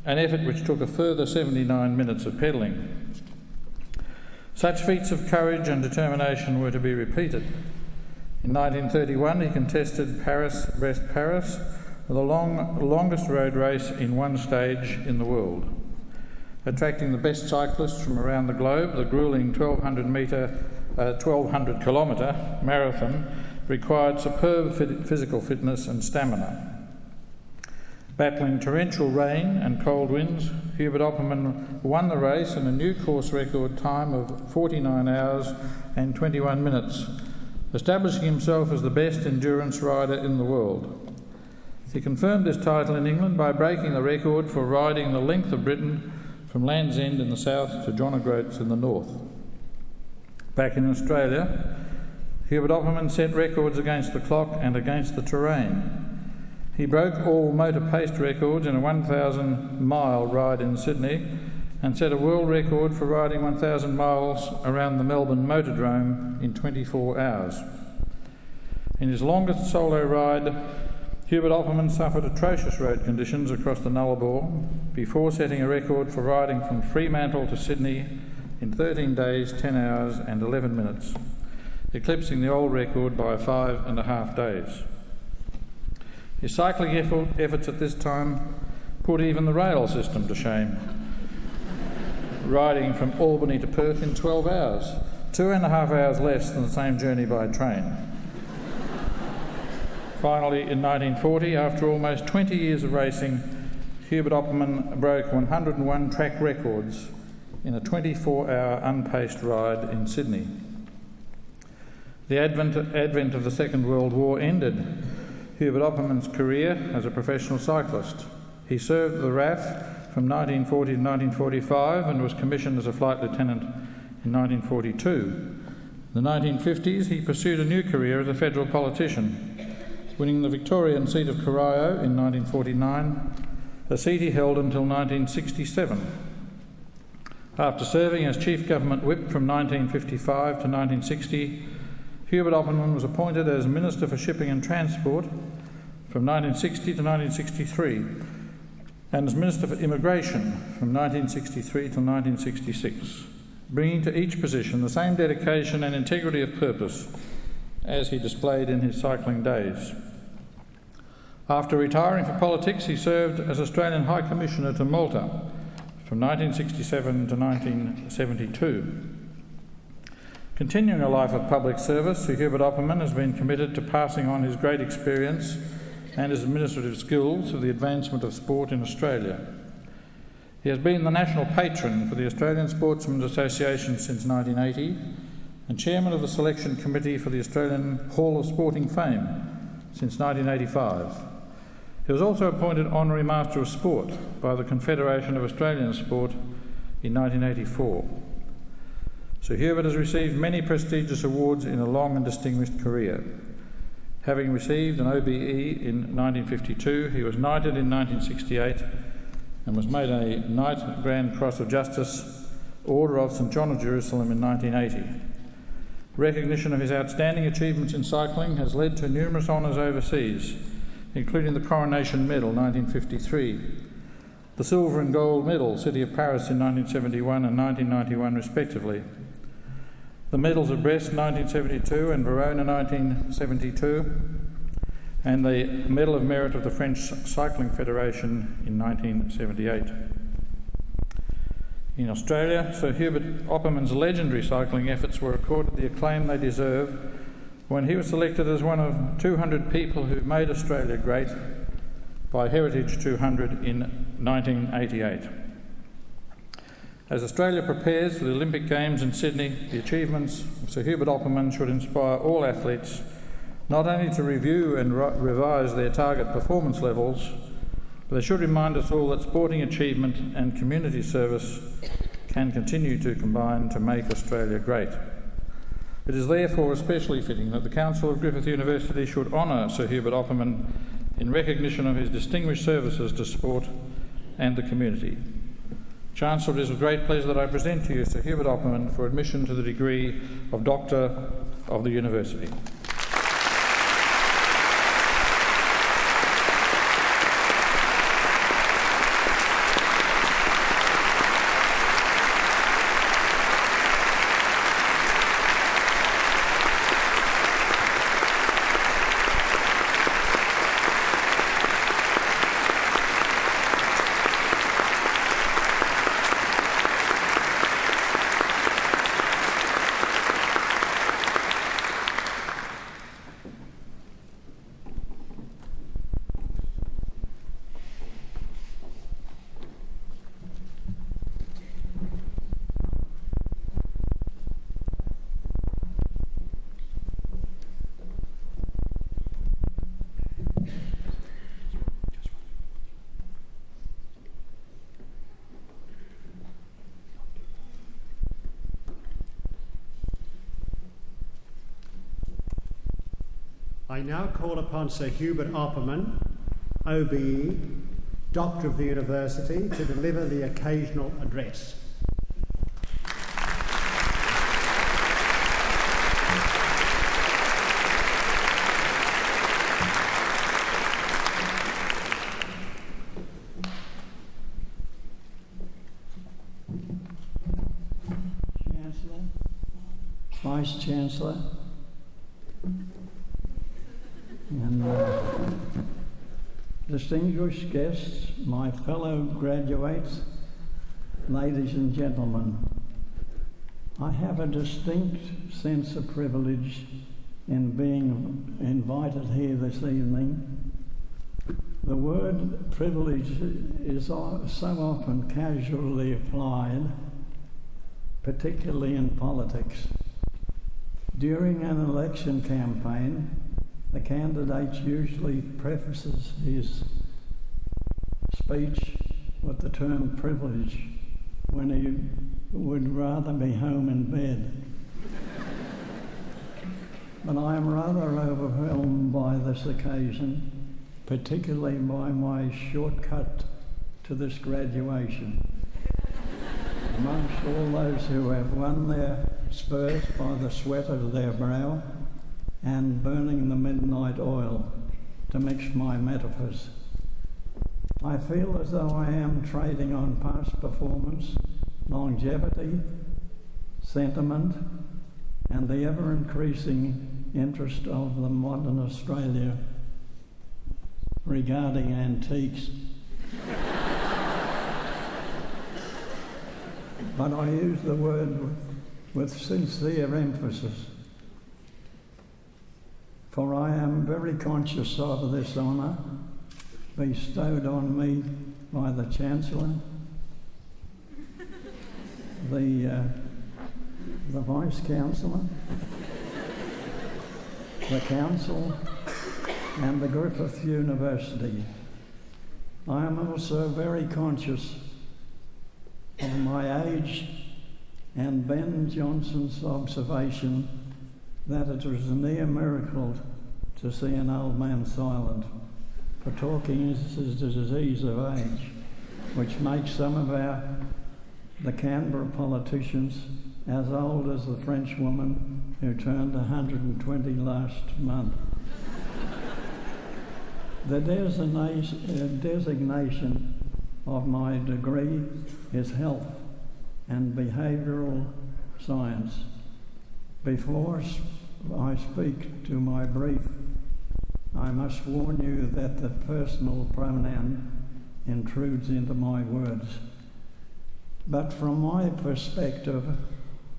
an effort which took a further 79 minutes of pedalling. Such feats of courage and determination were to be repeated. In 1931 he contested Paris-Brest-Paris, the longest road race in one stage in the world. Attracting the best cyclists from around the globe, the gruelling 1,200 kilometre marathon required superb physical fitness and stamina. Battling torrential rain and cold winds, Hubert Opperman won the race in a new course record time of 49 hours and 21 minutes, establishing himself as the best endurance rider in the world. He confirmed this title in England by breaking the record for riding the length of Britain from Land's End in the south to John O'Groats in the north. Back in Australia, Hubert Opperman set records against the clock and against the terrain. He broke all motor-paced records in a 1,000-mile ride in Sydney and set a world record for riding 1,000 miles around the Melbourne Motordrome in 24 hours. In his longest solo ride, Hubert Opperman suffered atrocious road conditions across the Nullarbor before setting a record for riding from Fremantle to Sydney in 13 days, 10 hours and 11 minutes, eclipsing the old record by 5.5 days. His cycling efforts at this time put even the rail system to shame, riding from Albany to Perth in 12 hours, 2.5 hours less than the same journey by train. Finally, in 1940, after almost 20 years of racing, Hubert Opperman broke 101 track records in a 24-hour unpaced ride in Sydney. The advent of the Second World War ended Hubert Opperman's career as a professional cyclist. He served the RAF from 1940 to 1945 and was commissioned as a flight lieutenant in 1942. In the 1950s, he pursued a new career as a federal politician, winning the Victorian seat of Corio in 1949, a seat he held until 1967. After serving as Chief Government Whip from 1955 to 1960, Hubert Opperman was appointed as Minister for Shipping and Transport from 1960 to 1963 and as Minister for Immigration from 1963 to 1966, bringing to each position the same dedication and integrity of purpose as he displayed in his cycling days. After retiring from politics, he served as Australian High Commissioner to Malta from 1967 to 1972. Continuing a life of public service, Sir Hubert Opperman has been committed to passing on his great experience and his administrative skills for the advancement of sport in Australia. He has been the national patron for the Australian Sportsmen's Association since 1980 and chairman of the selection committee for the Australian Hall of Sporting Fame since 1985. He was also appointed Honorary Master of Sport by the Confederation of Australian Sport in 1984. Sir Hubert has received many prestigious awards in a long and distinguished career. Having received an OBE in 1952, he was knighted in 1968 and was made a Knight Grand Cross of Justice, Order of St John of Jerusalem in 1980. Recognition of his outstanding achievements in cycling has led to numerous honours overseas, including the Coronation Medal 1953, the Silver and Gold Medal, City of Paris in 1971 and 1991 respectively, the Medals of Brest 1972 and Verona 1972, and the Medal of Merit of the French Cycling Federation in 1978. In Australia, Sir Hubert Opperman's legendary cycling efforts were accorded the acclaim they deserve when he was selected as one of 200 people who made Australia great by Heritage 200 in 1988. As Australia prepares for the Olympic Games in Sydney, the achievements of Sir Hubert Opperman should inspire all athletes not only to review and revise their target performance levels, but they should remind us all that sporting achievement and community service can continue to combine to make Australia great. It is therefore especially fitting that the Council of Griffith University should honour Sir Hubert Opperman in recognition of his distinguished services to sport and the community. Chancellor, it is with great pleasure that I present to you Sir Hubert Opperman for admission to the degree of Doctor of the University. I now call upon Sir Hubert Opperman, OBE, Doctor of the University, to deliver the occasional address. Chancellor, Vice-Chancellor, and distinguished guests, my fellow graduates, ladies and gentlemen, I have a distinct sense of privilege in being invited here this evening. The word privilege is so often casually applied, particularly in politics. During an election campaign, the candidate usually prefaces his speech with the term privilege when he would rather be home in bed. But I am rather overwhelmed by this occasion, particularly by my shortcut to this graduation. Amongst all those who have won their spurs by the sweat of their brow and burning the midnight oil to mix my metaphors, I feel as though I am trading on past performance, longevity, sentiment, and the ever-increasing interest of the modern Australia regarding antiques. But I use the word with sincere emphasis, for I am very conscious of this honour bestowed on me by the Chancellor, the Vice-Chancellor, the Council, and the Griffith University. I am also very conscious of my age and Ben Johnson's observation that it was a near miracle to see an old man silent, for talking is a disease of age, which makes some of the Canberra politicians as old as the French woman who turned 120 last month. The designation of my degree is Health and Behavioural Science. Before I speak to my brief, I must warn you that the personal pronoun intrudes into my words. But from my perspective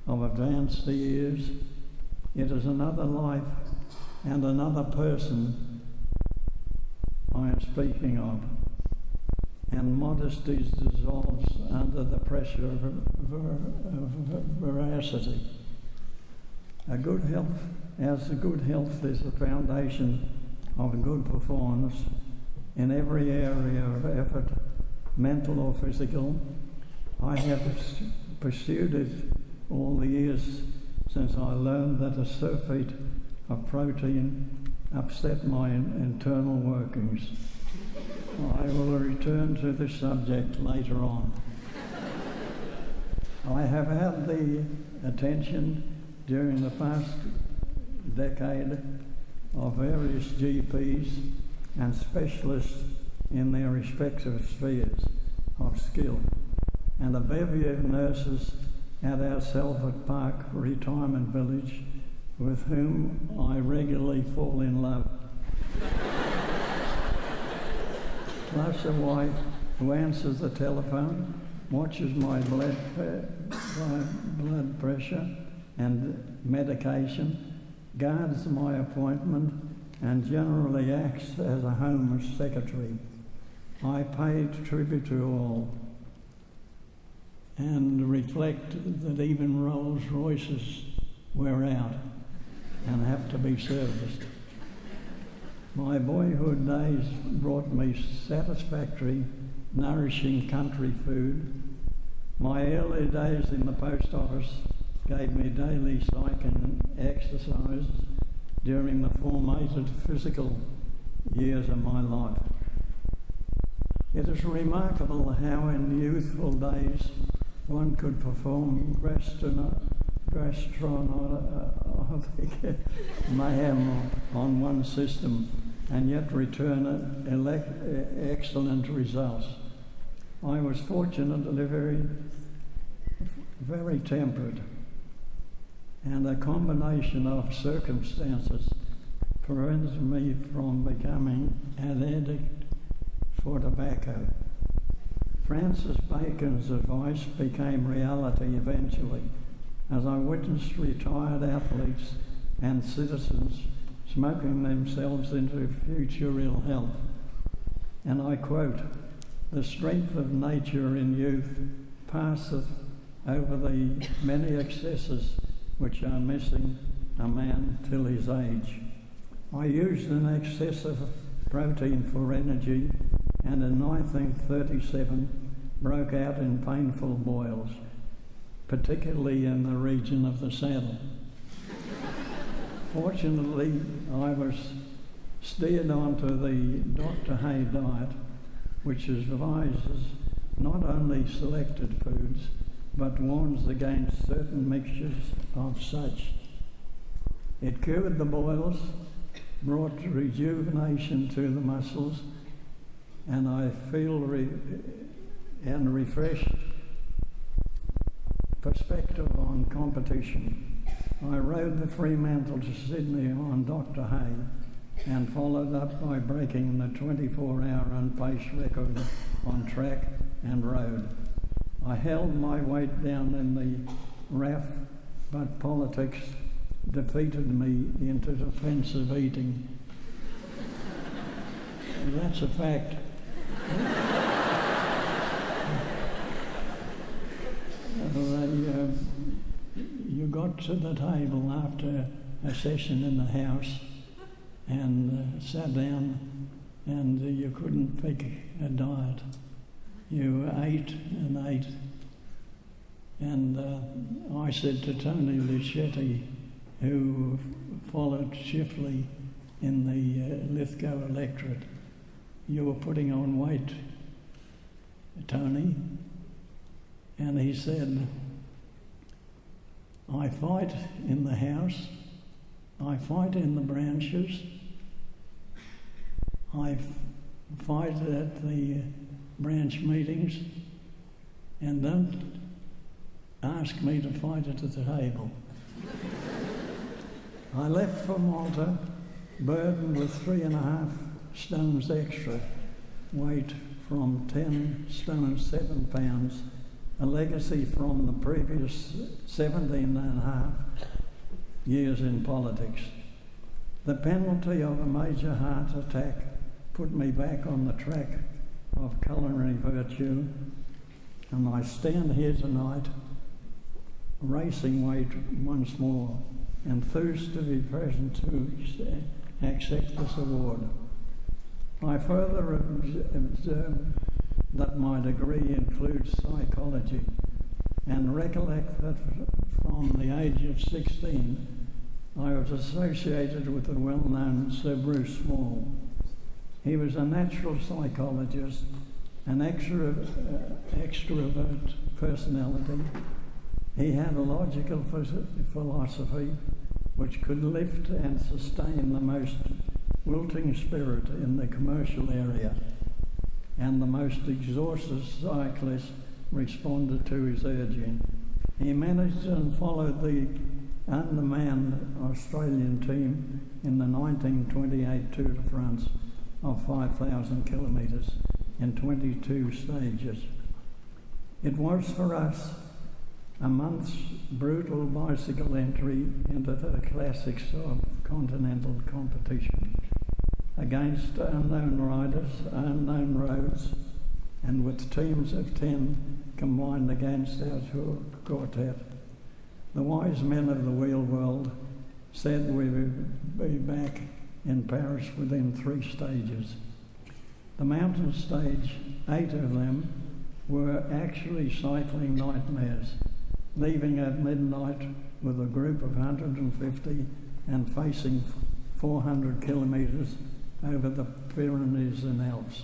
of advanced years, it is another life and another person I am speaking of, and modesty dissolves under the pressure of veracity. Good health is the foundation of good performance in every area of effort, mental or physical. I have pursued it all the years since I learned that a surfeit of protein upset my internal workings. I will return to this subject later on. I have had the attention during the past decade of various GPs and specialists in their respective spheres of skill, and a bevy of nurses at our Salford Park retirement village with whom I regularly fall in love. Plus a wife who answers the telephone, watches my blood pressure and medication, guards my appointment, and generally acts as a Home Secretary. I paid tribute to all and reflect that even Rolls Royces wear out and have to be serviced. My boyhood days brought me satisfactory, nourishing country food. My early days in the post office gave me daily cycling exercise during the formative physical years of my life. It is remarkable how in youthful days one could perform mayhem on one system and yet return excellent results. I was fortunately very temperate, and a combination of circumstances prevented me from becoming an addict for tobacco. Francis Bacon's advice became reality eventually, as I witnessed retired athletes and citizens smoking themselves into future ill health. And I quote, "The strength of nature in youth passeth over the many excesses which are missing a man till his age." I used an excess of protein for energy, and in 1937 broke out in painful boils, particularly in the region of the saddle. Fortunately, I was steered onto the Dr. Hay diet, which advises not only selected foods, but warns against certain mixtures of such. It cured the boils, brought rejuvenation to the muscles, and I feel refreshed perspective on competition. I rode the Fremantle to Sydney on Dr. Hay and followed up by breaking the 24-hour unpaced record on track and road. I held my weight down in the RAF, but politics defeated me into defensive eating. That's a fact. You got to the table after a session in the House and sat down, and you couldn't pick a diet. You ate and ate. And I said to Tony Luchetti, who followed Shifley in the Lithgow electorate, "You were putting on weight, Tony." And he said, "I fight in the House, I fight in the branches, I fight at the branch meetings, and don't ask me to fight it at the table." I left for Malta burdened with 3.5 stones extra weight from 10 stone 7 pounds, a legacy from the previous 17.5 years in politics. The penalty of a major heart attack put me back on the track of culinary virtue, and I stand here tonight, racing weight once more, enthused to be present to accept this award. I further observe that my degree includes psychology, and recollect that from the age of 16 I was associated with the well-known Sir Bruce Small. He was a natural psychologist, an extrovert personality. He had a logical philosophy which could lift and sustain the most wilting spirit in the commercial area, and the most exhausted cyclist responded to his urging. He managed and followed the undermanned Australian team in the 1928 Tour de France of 5,000 kilometres in 22 stages. It was for us a month's brutal bicycle entry into the classics of continental competition, against unknown riders, unknown roads, and with teams of 10 combined against our tour quartet. The wise men of the wheel world said we would be back in Paris within 3 stages. The mountain stage, 8 of them, were actually cycling nightmares, leaving at midnight with a group of 150 and facing 400 kilometres over the Pyrenees and Alps.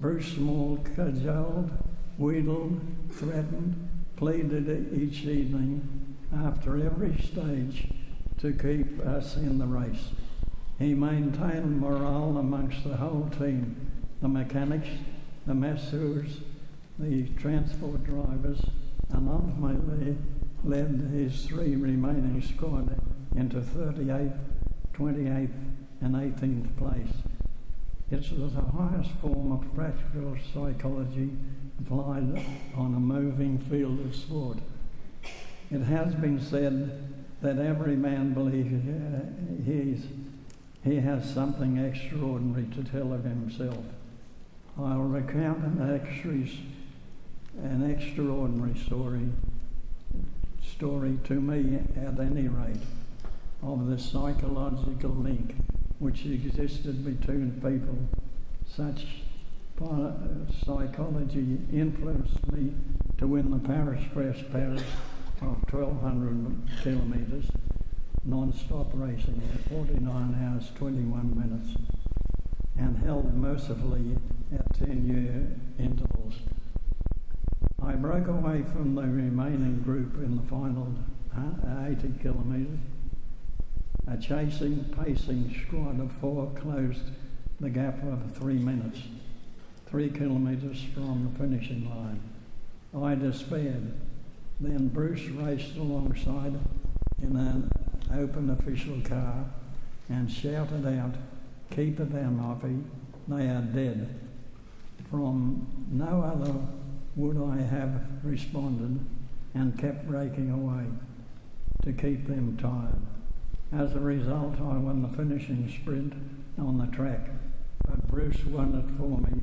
Bruce Small cajoled, wheedled, threatened, pleaded each evening after every stage to keep us in the race. He maintained morale amongst the whole team, the mechanics, the masseurs, the transport drivers, and ultimately led his 3 remaining squad into 38th, 28th and 18th place. It was the highest form of practical psychology applied on a moving field of sport. It has been said that every man believes he has something extraordinary to tell of himself. I'll recount an extraordinary story to me at any rate, of the psychological link which existed between people. Such psychology influenced me to win the Paris Press Paris of 1,200 kilometres non-stop racing in 49 hours 21 minutes, and held mercifully at 10-year intervals. I broke away from the remaining group in the final 80 kilometres. A chasing, pacing squad of 4 closed the gap of 3 minutes, 3 kilometres from the finishing line. I despaired. Then Bruce raced alongside in an open official car and shouted out, "Keep it down, Offie, they are dead." From no other would I have responded, and kept breaking away to keep them tired. As a result, I won the finishing sprint on the track, but Bruce won it for me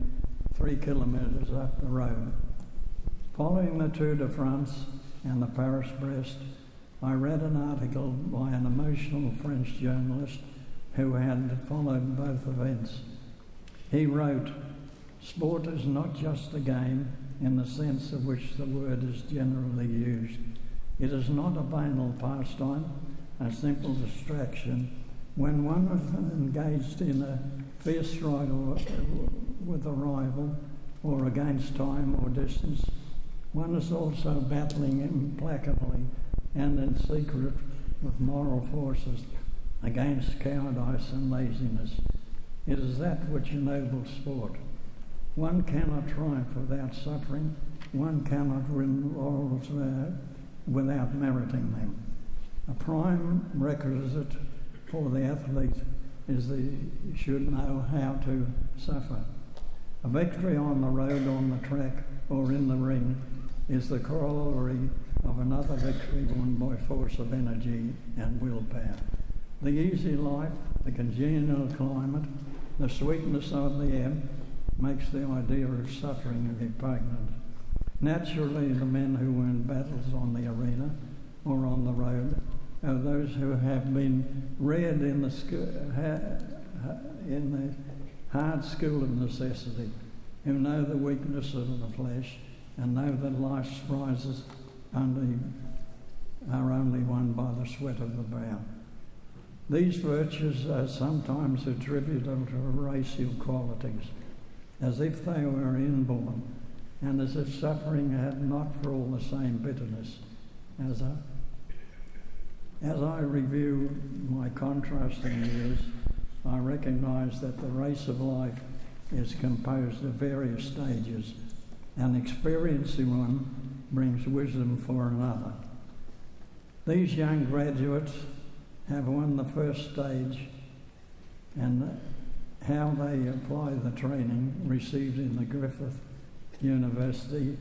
3 kilometres up the road. Following the Tour de France and the Paris-Brest, I read an article by an emotional French journalist who had followed both events. He wrote, "Sport is not just a game in the sense of which the word is generally used. It is not a banal pastime, a simple distraction. When one is engaged in a fierce struggle with a rival or against time or distance, one is also battling implacably and in secret with moral forces against cowardice and laziness. It is that which ennobles sport. One cannot triumph without suffering. One cannot win laurels without meriting them. A prime requisite for the athlete is that he should know how to suffer. A victory on the road, on the track, or in the ring is the corollary of another victory won by force of energy and willpower. The easy life, the congenial climate, the sweetness of the air makes the idea of suffering repugnant. Naturally, the men who win battles on the arena or on the road are those who have been reared in the hard school of necessity, who know the weakness of the flesh and know that life's prizes are only won by the sweat of the brow. These virtues are sometimes attributable to racial qualities, as if they were inborn, and as if suffering had not for all the same bitterness. As I review my contrasting years, I recognise that the race of life is composed of various stages, and experiencing one brings wisdom for another. These young graduates have won the first stage, and how they apply the training received in the Griffith University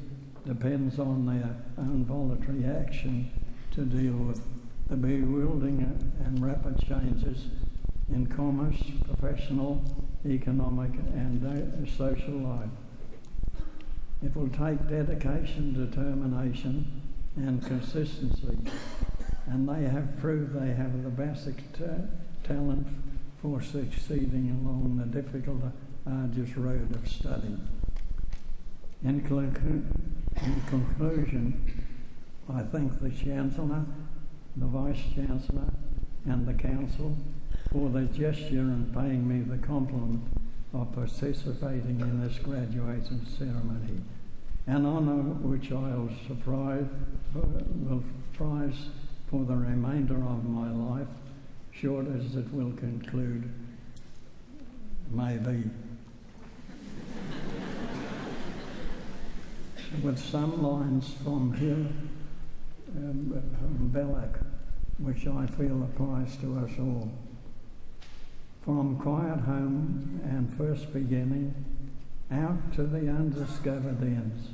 depends on their own voluntary action to deal with the bewildering and rapid changes in commerce, professional, economic and social life. It will take dedication, determination and consistency, and they have proved they have the basic talent for succeeding along the difficult, arduous road of study. In conclusion, I thank the Chancellor, the Vice-Chancellor and the Council for the gesture and paying me the compliment of participating in this graduation ceremony, an honour which I'll will prize for the remainder of my life, short as it will conclude, maybe. With some lines from here, from Belloc, which I feel applies to us all. From quiet home and first beginning, out to the undiscovered ends,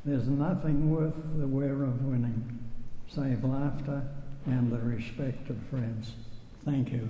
there's nothing worth the wear of winning, save laughter and the respect of friends. Thank you.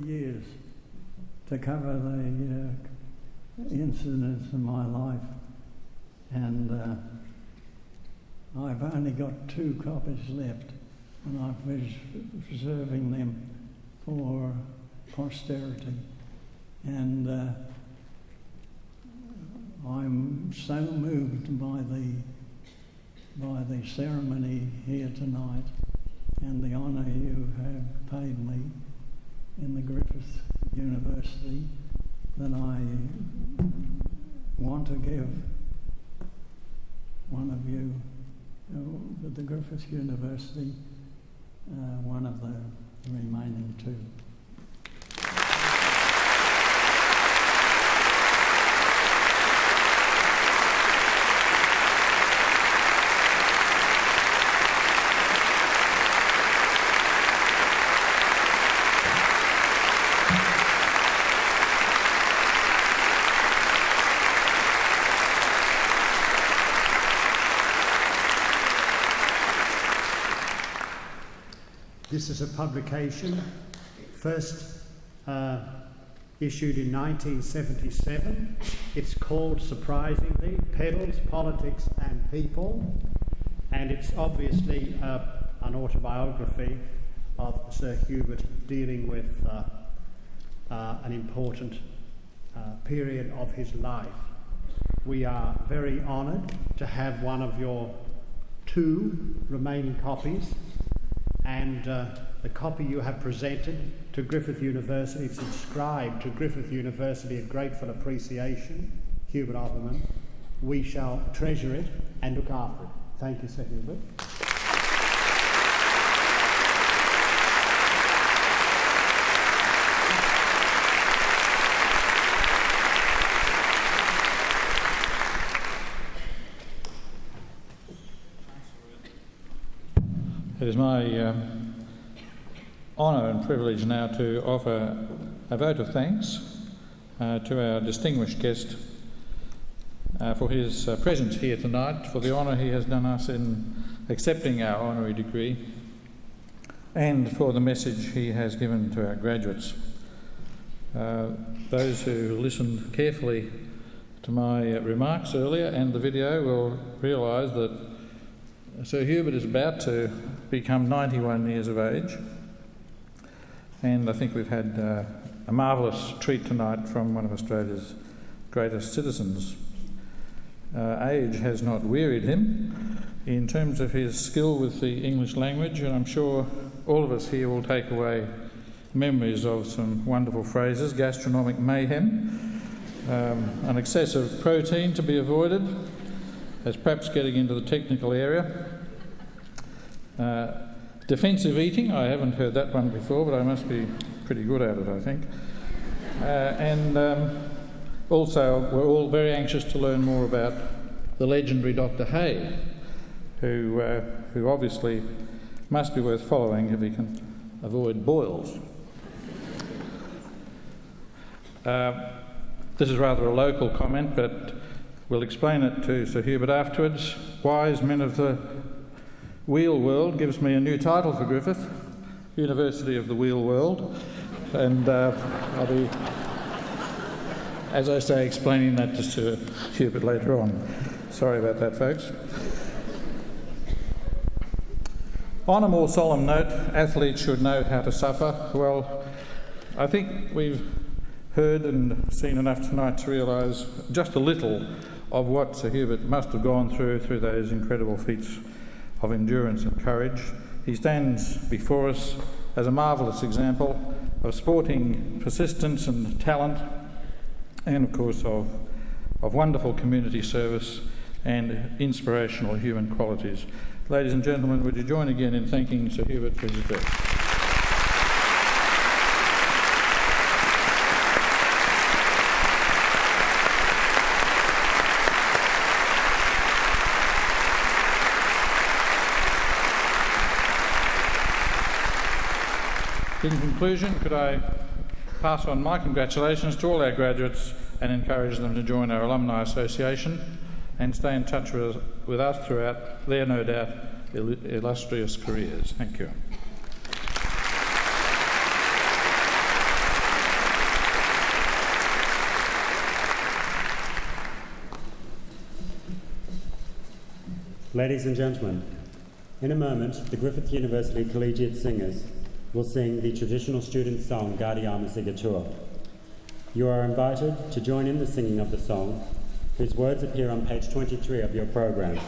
Years to cover the incidents in my life, and I've only got 2 copies left, and I'm preserving them for posterity, and I'm so moved by the ceremony here tonight and the honour you have paid me in the Griffith University that I want to give one of you at the Griffith University one of the remaining 2. This is a publication first issued in 1977. It's called, surprisingly, Pedals, Politics and People, and it's obviously an autobiography of Sir Hubert dealing with an important period of his life. We are very honoured to have one of your 2 remaining copies, and the copy you have presented to Griffith University, it's inscribed to Griffith University of Grateful Appreciation, Hubert Opperman. We shall treasure it and look after it. Thank you, Sir Hubert. It is my honour and privilege now to offer a vote of thanks to our distinguished guest for his presence here tonight, for the honour he has done us in accepting our honorary degree, and for the message he has given to our graduates. Those who listened carefully to my remarks earlier and the video will realise that Sir Hubert is about to become 91 years of age, and I think we've had a marvellous treat tonight from one of Australia's greatest citizens. Age has not wearied him in terms of his skill with the English language, and I'm sure all of us here will take away memories of some wonderful phrases: gastronomic mayhem, an excess of protein to be avoided, as perhaps getting into the technical area. Defensive eating, I haven't heard that one before, but I must be pretty good at it, I think. And also, we're all very anxious to learn more about the legendary Dr. Hay, who obviously must be worth following if he can avoid boils. This is rather a local comment, but we'll explain it to Sir Hubert afterwards. Wise Men of the Wheel World gives me a new title for Griffith, University of the Wheel World, and I'll be, as I say, explaining that to Sir Hubert later on. Sorry about that, folks. On a more solemn note, athletes should know how to suffer. Well, I think we've heard and seen enough tonight to realise just a little of what Sir Hubert must have gone through those incredible feats of endurance and courage. He stands before us as a marvellous example of sporting persistence and talent, and of course of wonderful community service and inspirational human qualities. Ladies and gentlemen, would you join again in thanking Sir Hubert for his address? In conclusion, could I pass on my congratulations to all our graduates and encourage them to join our Alumni Association and stay in touch with us throughout their, no doubt, illustrious careers. Thank you. Ladies and gentlemen, in a moment, the Griffith University Collegiate Singers will sing the traditional student song Gaudiamus Igitur. You are invited to join in the singing of the song, whose words appear on page 23 of your program.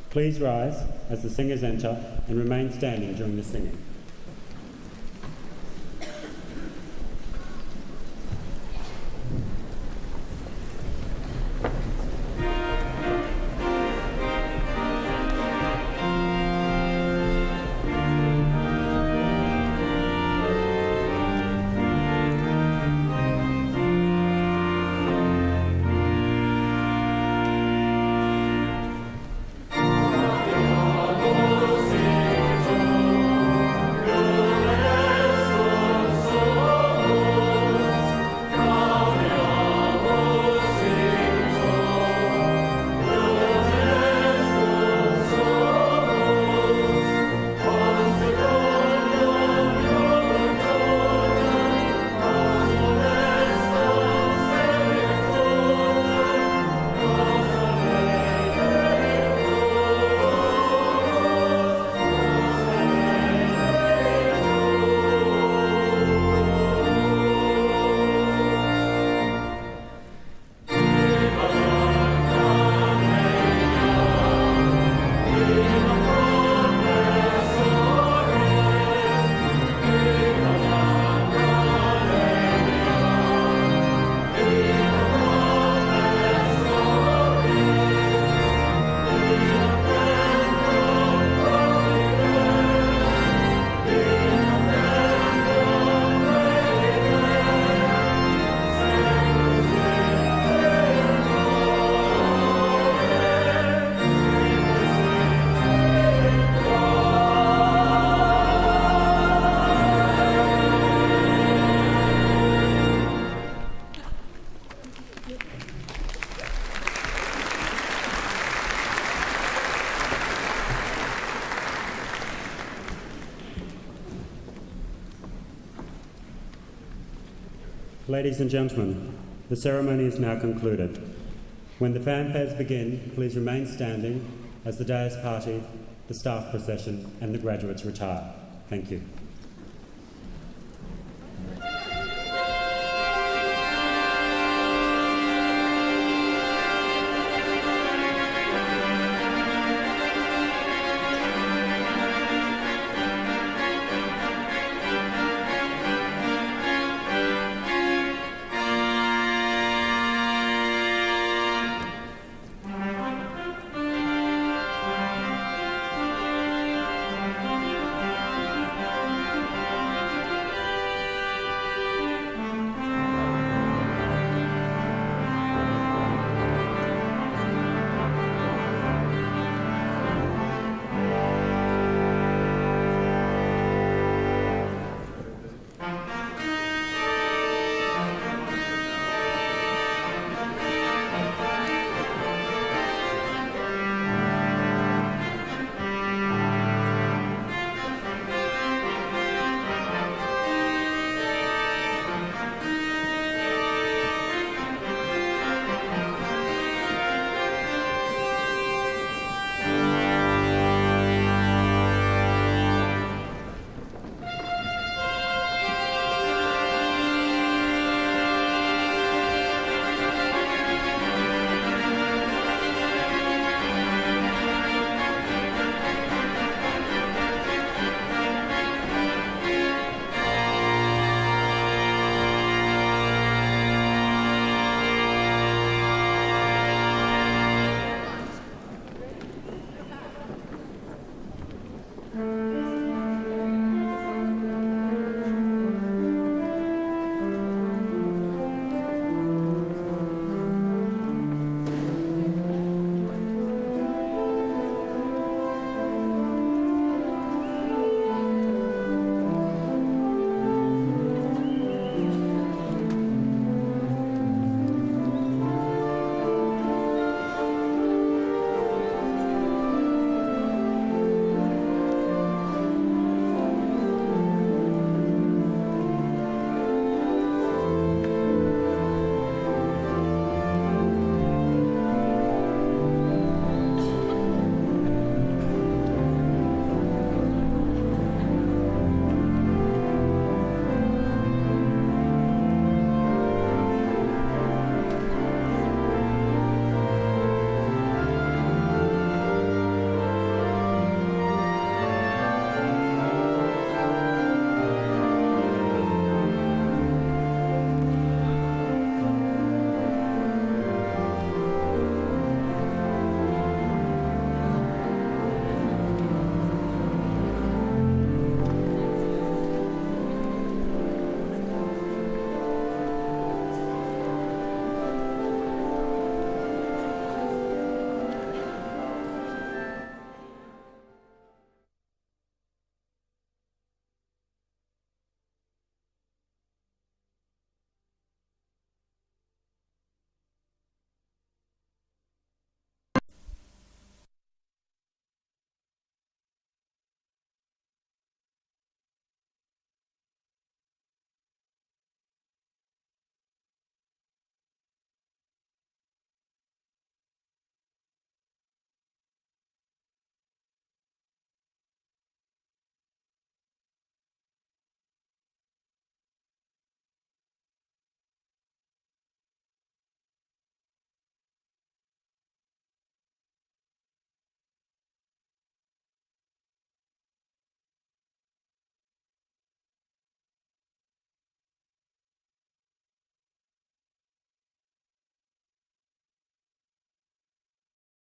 Please rise as the singers enter and remain standing during the singing. Ladies and gentlemen, the ceremony is now concluded. When the fanfares begin, please remain standing as the dais party, the staff procession and the graduates retire. Thank you.